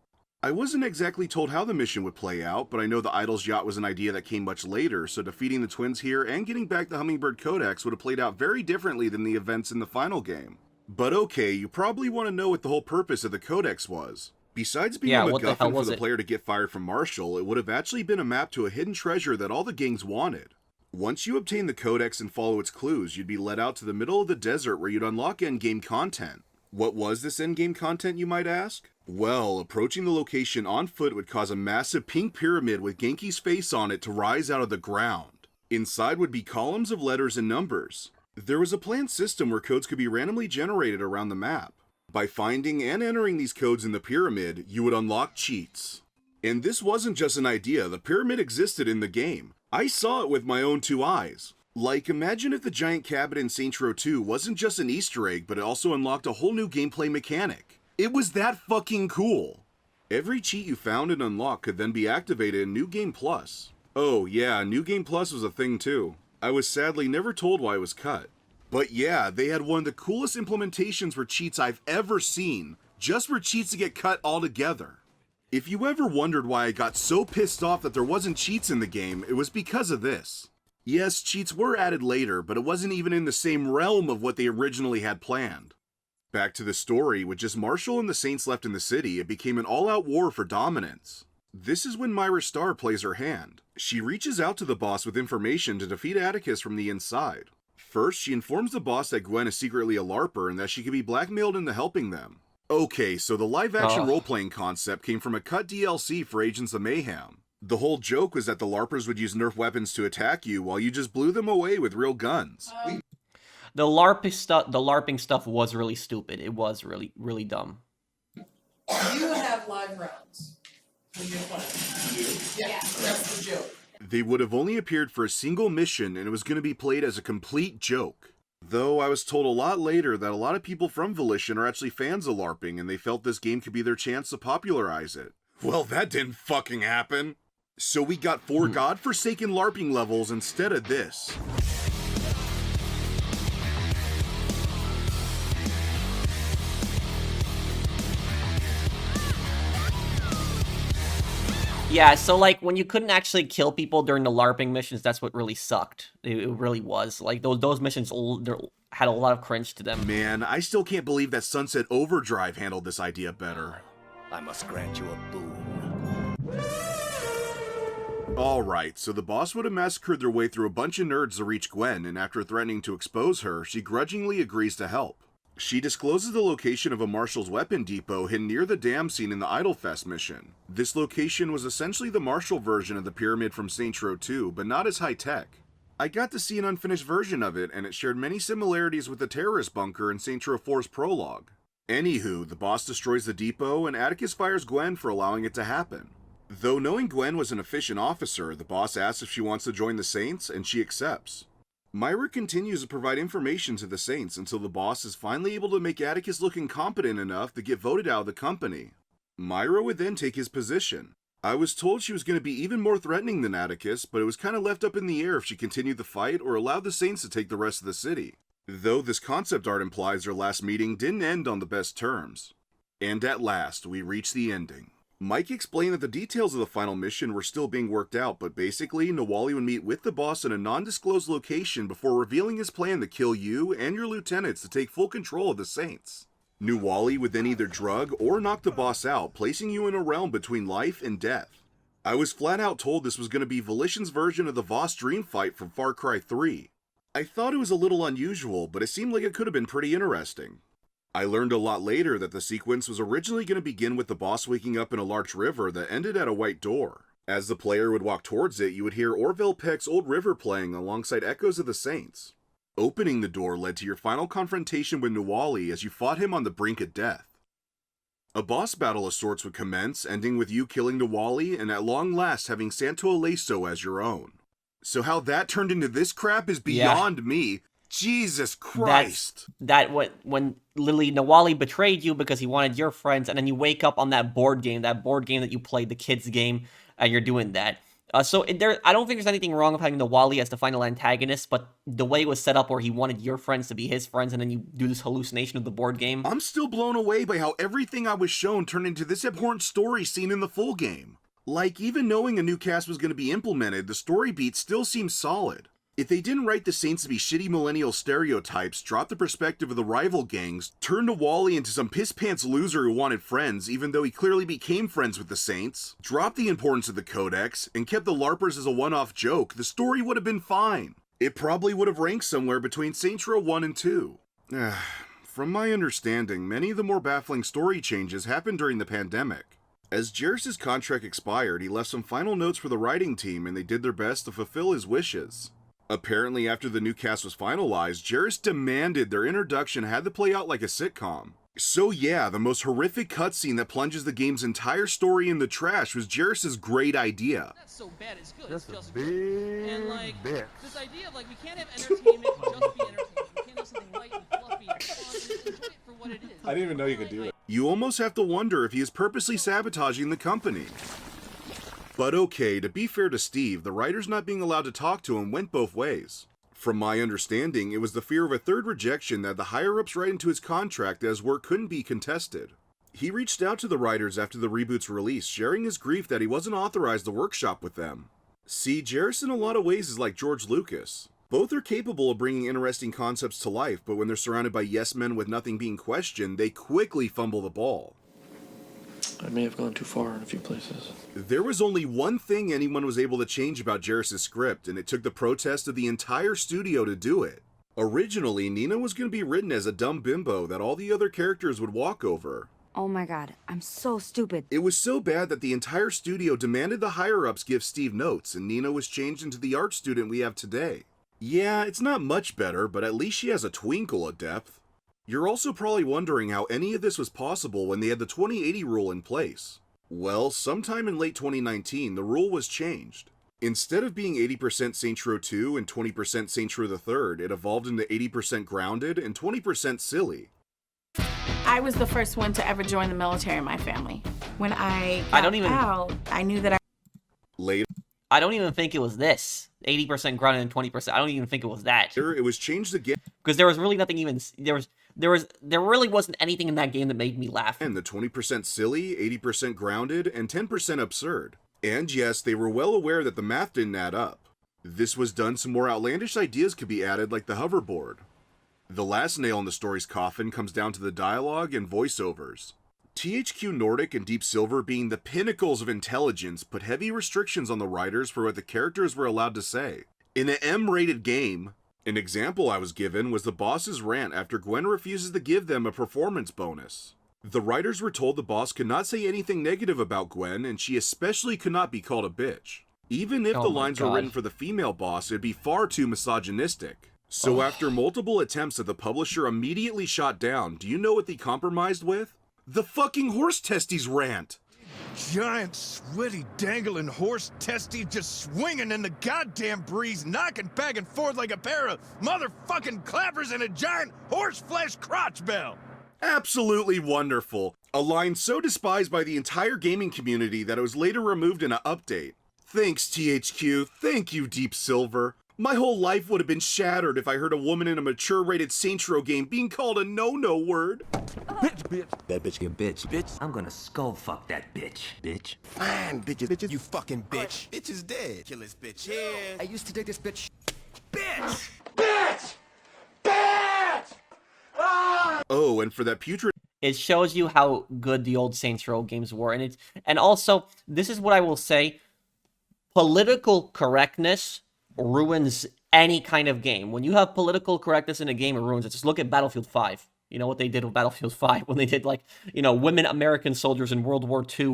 I wasn't exactly told how the mission would play out, but I know the idols yacht was an idea that came much later, so defeating the twins here and getting back the Hummingbird Codex would have played out very differently than the events in the final game. But okay, you probably want to know what the whole purpose of the Codex was. Besides being a MacGuffin for the player to get fired from Marshal, it would have actually been a map to a hidden treasure that all the gangs wanted. Once you obtain the Codex and follow its clues, you'd be led out to the middle of the desert where you'd unlock endgame content. What was this endgame content, you might ask? Well, approaching the location on foot would cause a massive pink pyramid with Genki's face on it to rise out of the ground. Inside would be columns of letters and numbers. There was a planned system where codes could be randomly generated around the map. By finding and entering these codes in the pyramid, you would unlock cheats. And this wasn't just an idea, the pyramid existed in the game. I saw it with my own 2 eyes. Like, imagine if the giant cabin in Saints Row 2 wasn't just an Easter egg, but it also unlocked a whole new gameplay mechanic. It was that fucking cool! Every cheat you found and unlocked could then be activated in New Game Plus. Oh yeah, New Game Plus was a thing too. I was sadly never told why it was cut. But yeah, they had one of the coolest implementations for cheats I've ever seen, just for cheats to get cut altogether. If you ever wondered why I got so pissed off that there wasn't cheats in the game, it was because of this. Yes, cheats were added later, but it wasn't even in the same realm of what they originally had planned. Back to the story, with just Marshal and the Saints left in the city, it became an all-out war for dominance. This is when Myra Starr plays her hand. She reaches out to the boss with information to defeat Atticus from the inside. First, she informs the boss that Gwen is secretly a LARPer and that she can be blackmailed into helping them. Okay, so the live-action role-playing concept came from a cut DLC for Agents of Mayhem. The whole joke was that the LARPers would use Nerf weapons to attack you while you just blew them away with real guns. The LARPing stuff was really stupid. It was really, really dumb. You have live rounds when you're playing. Yeah, that's the joke. They would have only appeared for a single mission and it was going to be played as a complete joke. Though I was told a lot later that a lot of people from Volition are actually fans of LARPing and they felt this game could be their chance to popularize it. Well, that didn't fucking happen. So we got 4 godforsaken LARPing levels instead of this. Yeah, so like when you couldn't actually kill people during the LARPing missions, that's what really sucked. It really was. Like those missions had a lot of cringe to them. Man, I still can't believe that Sunset Overdrive handled this idea better. I must grant you a boon. Alright, so the boss would have massacred their way through a bunch of nerds to reach Gwen, and after threatening to expose her, she grudgingly agrees to help. She discloses the location of a Marshal's weapon depot hidden near the dam scene in the Idlefest mission. This location was essentially the Marshal version of the pyramid from Saints Row 2, but not as high-tech. I got to see an unfinished version of it, and it shared many similarities with the terrorist bunker in Saints Row 4's prologue. Anywho, the boss destroys the depot, and Atticus fires Gwen for allowing it to happen. Though knowing Gwen was an efficient officer, the boss asks if she wants to join the Saints, and she accepts. Myra continues to provide information to the Saints until the boss is finally able to make Atticus look incompetent enough to get voted out of the company. Myra would then take his position. I was told she was going to be even more threatening than Atticus, but it was kind of left up in the air if she continued the fight or allowed the Saints to take the rest of the city. Though this concept art implies their last meeting didn't end on the best terms. And at last, we reach the ending. Mike explained that the details of the final mission were still being worked out, but basically, Nahualli would meet with the boss in a non-disclosed location before revealing his plan to kill you and your lieutenants to take full control of the Saints. Nahualli would then either drug or knock the boss out, placing you in a realm between life and death. I was flat out told this was going to be Volition's version of the Voss dream fight from Far Cry 3. I thought it was a little unusual, but it seemed like it could have been pretty interesting. I learned a lot later that the sequence was originally going to begin with the boss waking up in a large river that ended at a white door. As the player would walk towards it, you would hear Orville Peck's Old River playing alongside echoes of the Saints. Opening the door led to your final confrontation with Nahualli as you fought him on the brink of death. A boss battle of sorts would commence, ending with you killing Nahualli and at long last having Santo Illeso as your own. So how that turned into this crap is beyond me. Jesus Christ. When literally Nahualli betrayed you because he wanted your friends, and then you wake up on that board game that you played, the kids game, and you're doing that. I don't think there's anything wrong with having Nahualli as the final antagonist, but the way it was set up where he wanted your friends to be his friends, and then you do this hallucination of the board game. I'm still blown away by how everything I was shown turned into this abhorrent story scene in the full game. Like, even knowing a new cast was going to be implemented, the story beat still seems solid. If they didn't write the Saints to be shitty millennial stereotypes, drop the perspective of the rival gangs, turn Nahualli into some piss-pants loser who wanted friends, even though he clearly became friends with the Saints, drop the importance of the Codex, and kept the LARPers as a one-off joke, the story would have been fine. It probably would have ranked somewhere between Saints Row 1 and 2. From my understanding, many of the more baffling story changes happened during the pandemic. As Jarros' contract expired, he left some final notes for the writing team and they did their best to fulfill his wishes. Apparently, after the new cast was finalized, Jarros demanded their introduction had to play out like a sitcom. So yeah, the most horrific cutscene that plunges the game's entire story in the trash was Jarros' great idea. That's so bad, it's good. That's it's just a big good. And like, bitch. this idea of like, we can't have entertainment just be entertainment. We can't have something light and fluffy and fun and enjoy it for what it is. I didn't even know you could do it. You almost have to wonder if he is purposely sabotaging the company. But okay, to be fair to Steve, the writers not being allowed to talk to him went both ways. From my understanding, it was the fear of a third rejection that the higher-ups write into his contract as work couldn't be contested. He reached out to the writers after the reboot's release, sharing his grief that he wasn't authorized to workshop with them. See, Jarros in a lot of ways is like George Lucas. Both are capable of bringing interesting concepts to life, but when they're surrounded by yes-men with nothing being questioned, they quickly fumble the ball. I may have gone too far in a few places. There was only one thing anyone was able to change about Jarros' script, and it took the protest of the entire studio to do it. Originally, Nina was going to be written as a dumb bimbo that all the other characters would walk over. Oh my god, I'm so stupid. It was so bad that the entire studio demanded the higher-ups give Steve notes, and Nina was changed into the art student we have today. Yeah, it's not much better, but at least she has a twinkle of depth. You're also probably wondering how any of this was possible when they had the 2080 rule in place. Well, sometime in late 2019, the rule was changed. Instead of being 80% Saints Row 2 and 20% Saints Row the Third, it evolved into 80% grounded and 20% silly. I was the first one to ever join the military in my family. When I got out, I knew that Later, I don't even think it was this. 80% grounded and 20%. I don't even think it was that. it was changed again. Because there was really nothing even... There really wasn't anything in that game that made me laugh. And the 20% silly, 80% grounded, and 10% absurd. And yes, they were well aware that the math didn't add up. This was done so more outlandish ideas could be added, like the hoverboard. The last nail in the story's coffin comes down to the dialogue and voiceovers. THQ Nordic and Deep Silver, being the pinnacles of intelligence, put heavy restrictions on the writers for what the characters were allowed to say. In an M-rated game, an example I was given was the boss's rant after Gwen refuses to give them a performance bonus. The writers were told the boss could not say anything negative about Gwen, and she especially could not be called a bitch. Even if the lines were written for the female boss, it'd be far too misogynistic. So after multiple attempts that the publisher immediately shot down, do you know what they compromised with? The fucking horse testes rant! Giant, sweaty, dangling horse testes just swinging in the goddamn breeze, knocking back and forth like a pair of motherfucking clappers in a giant horse flesh crotch bell. Absolutely wonderful. A line so despised by the entire gaming community that it was later removed in an update. Thanks, THQ. Thank you, Deep Silver. My whole life would have been shattered if I heard a woman in a mature-rated Saints Row game being called a no-no word. Bitch. That bitch a bitch. I'm gonna skull fuck that bitch. Fine, bitches, you fucking bitch. Bitch is dead. Kill this bitch here. I used to dig this bitch. Bitch! Oh, and for that putrid... It shows you how good the old Saints Row games were. And also, this is what I will say. Political correctness ruins any kind of game. When you have political correctness in a game, it ruins it. Just look at Battlefield 5. You know what they did with Battlefield 5 when they did, like, you know, women American soldiers in World War II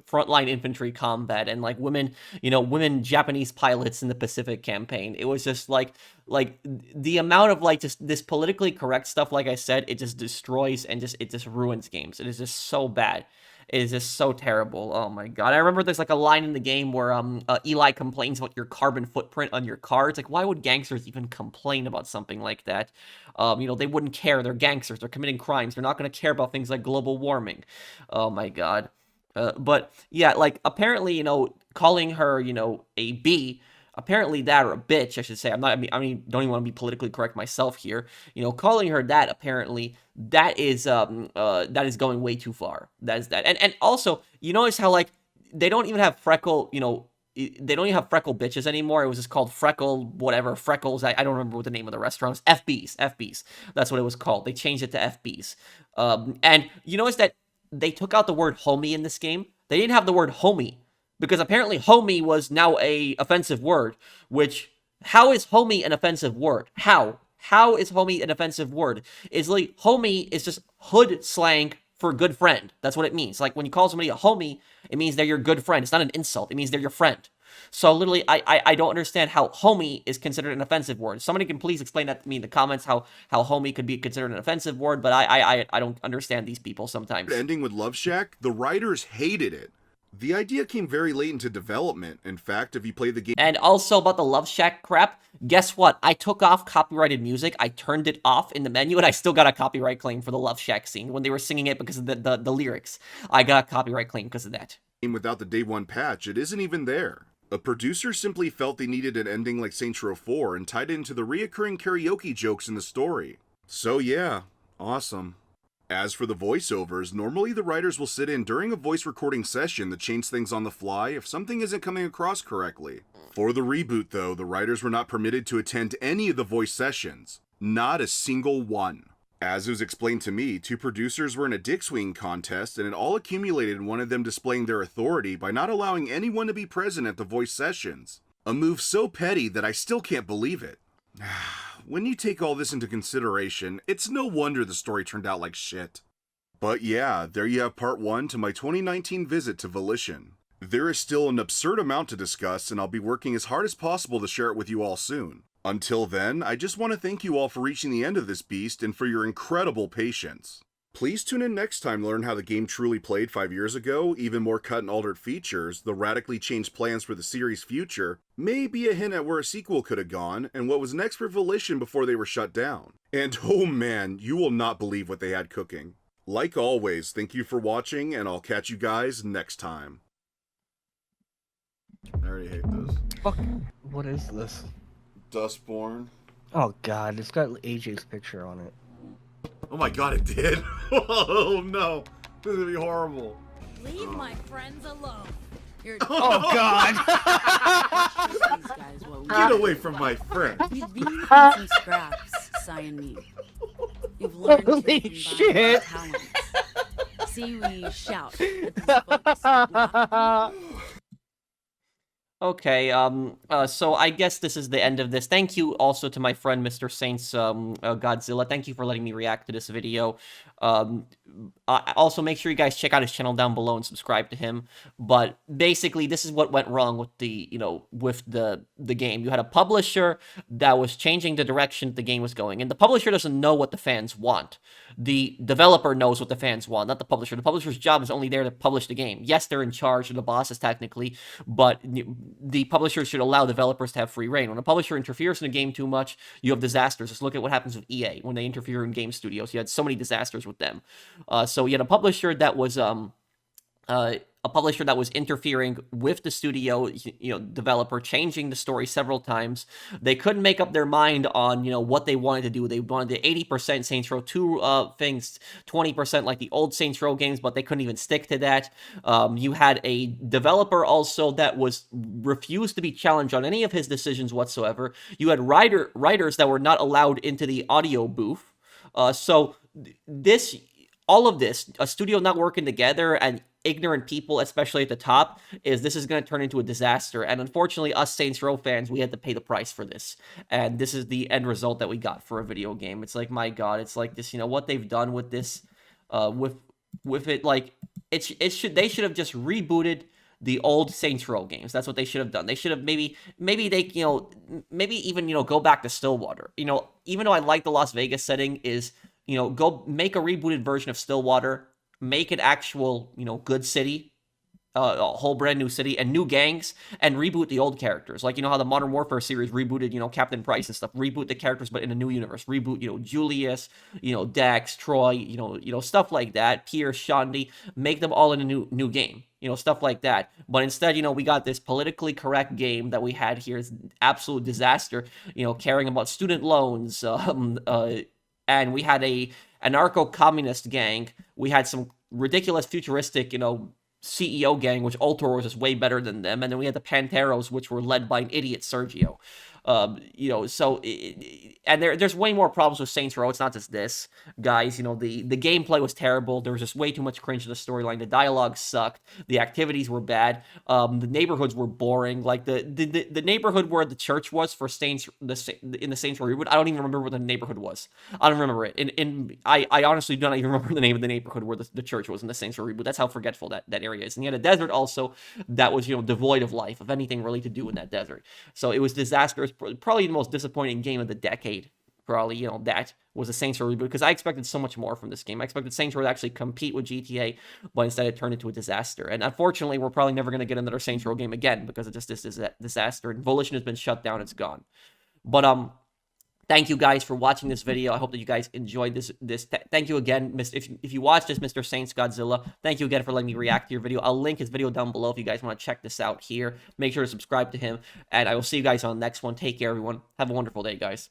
frontline infantry combat, and like women Japanese pilots in the Pacific campaign. It was just like the amount of like just this politically correct stuff. Like I said, it just destroys and it just ruins games. It is just so bad. It is just so terrible. Oh my god. I remember there's like a line in the game where Eli complains about your carbon footprint on your car. It's like, why would gangsters even complain about something like that? You know, they wouldn't care. They're gangsters. They're committing crimes. They're not going to care about things like global warming. Oh my god. But yeah, like apparently, you know, calling her, you know, a B, apparently that, or a don't even want to be politically correct myself here. You know, calling her that, apparently that is going way too far. That is that. And also, you notice how like they don't even have freckle, you know, they don't even have freckle bitches anymore. It was just called Freckles. I don't remember what the name of the restaurant was. FBs. That's what it was called. They changed it to FBs. And you notice that they took out the word homie in this game. They didn't have the word homie, because apparently homie was now a offensive word, which, how is homie an offensive word? How How is homie an offensive word? It's like, homie is just hood slang for good friend. That's what it means. Like, when you call somebody a homie, it means they're your good friend. It's not an insult. It means they're your friend. So literally, I don't understand how homie is considered an offensive word. Somebody can please explain that to me in the comments, how homie could be considered an offensive word, but I don't understand these people sometimes. Ending with Love Shack, the writers hated it. The idea came very late into development. In fact, if you play the game... And also about the Love Shack crap, guess what? I took off copyrighted music, I turned it off in the menu, and I still got a copyright claim for the Love Shack scene when they were singing it because of the lyrics. I got a copyright claim because of that. Without the day one patch, it isn't even there. A producer simply felt they needed an ending like Saints Row 4 and tied it into the reoccurring karaoke jokes in the story. So yeah, awesome. As for the voiceovers, normally the writers will sit in during a voice recording session that change things on the fly if something isn't coming across correctly. For the reboot though, the writers were not permitted to attend any of the voice sessions. Not a single one. As it was explained to me, two producers were in a dick swinging contest, and it all accumulated in one of them displaying their authority by not allowing anyone to be present at the voice sessions. A move so petty that I still can't believe it. When you take all this into consideration, it's no wonder the story turned out like shit. But yeah, there you have part 1 to my 2019 visit to Volition. There is still an absurd amount to discuss, and I'll be working as hard as possible to share it with you all soon. Until then, I just want to thank you all for reaching the end of this beast and for your incredible patience. Please tune in next time to learn how the game truly played 5 years ago, even more cut and altered features, the radically changed plans for the series' future, maybe a hint at where a sequel could have gone, and what was next for Volition before they were shut down. And oh man, you will not believe what they had cooking. Like always, thank you for watching, and I'll catch you guys next time. I already hate this. Fuck, what is this? Dustborn. Oh god, it's got AJ's picture on it. Oh my god, it did! Oh no! This is gonna be horrible. Leave my friends alone. You're Oh god! Get away from my friend! You've been in some scraps, Siamese. You've learned to Holy combine shit. talents. See, we shout. Okay, so I guess this is the end of this. Thank you also to my friend Mr. Saints Godzilla. Thank you for letting me react to this video. Also, make sure you guys check out his channel down below and subscribe to him. But basically, this is what went wrong with the, with the game. You had a publisher that was changing the direction the game was going, and the publisher doesn't know what the fans want. The developer knows what the fans want, not the publisher. The publisher's job is only there to publish the game. Yes, they're in charge, they're the bosses technically, but the publisher should allow developers to have free reign. When a publisher interferes in a game too much, you have disasters. Just look at what happens with EA when they interfere in game studios. You had so many disasters with them. So you had a publisher that was interfering with the studio, developer, changing the story several times. They couldn't make up their mind on, what they wanted to do. They wanted the 80% Saints Row 2 things, 20% like the old Saints Row games, but they couldn't even stick to that. You had a developer also that refused to be challenged on any of his decisions whatsoever. You had writers that were not allowed into the audio booth. All of this, a studio not working together and ignorant people, especially at the top, this is going to turn into a disaster. And unfortunately, us Saints Row fans, we had to pay the price for this. And this is the end result that we got for a video game. It's like, my God, it's like this, what they've done with this, with it, like, they should have just rebooted the old Saints Row games. That's what they should have done. They should have maybe even, go back to Stillwater. Even though I like the Las Vegas setting, go make a rebooted version of Stillwater, make an actual, good city, a whole brand new city, and new gangs, and reboot the old characters. Like, how the Modern Warfare series rebooted, Captain Price and stuff. Reboot the characters, but in a new universe. Reboot, Julius, Dax, Troy, stuff like that. Pierce, Shondi, make them all in a new game. Stuff like that. But instead, we got this politically correct game that we had here. It's an absolute disaster, caring about student loans, and we had a anarcho-communist gang. We had some ridiculous futuristic, CEO gang, which Ultor was just way better than them. And then we had the Panteros, which were led by an idiot Sergio. You know, so and there's way more problems with Saints Row. It's not just this, guys. You know, the gameplay was terrible. There was just way too much cringe in the storyline. The dialogue sucked. The activities were bad. The neighborhoods were boring. Like the neighborhood where the church was for Saints in the Saints Row reboot, I don't even remember what the neighborhood was. I don't remember it. I honestly don't even remember the name of the neighborhood where the church was in the Saints Row reboot. That's how forgetful that area is. And you had a desert also that was, you know, devoid of life, of anything really to do in that desert. So it was disastrous. Probably the most disappointing game of the decade. Probably, you know, that was a Saints Row reboot, because I expected so much more from this game. I expected Saints Row to actually compete with GTA, but instead it turned into a disaster. And unfortunately, we're probably never going to get another Saints Row game again because it just is a disaster. And Volition has been shut down. It's gone. But thank you guys for watching this video. I hope that you guys enjoyed this. Thank you again, if you watched this, Mr. Saints Godzilla. Thank you again for letting me react to your video. I'll link his video down below if you guys want to check this out here. Make sure to subscribe to him, and I will see you guys on the next one. Take care, everyone. Have a wonderful day, guys.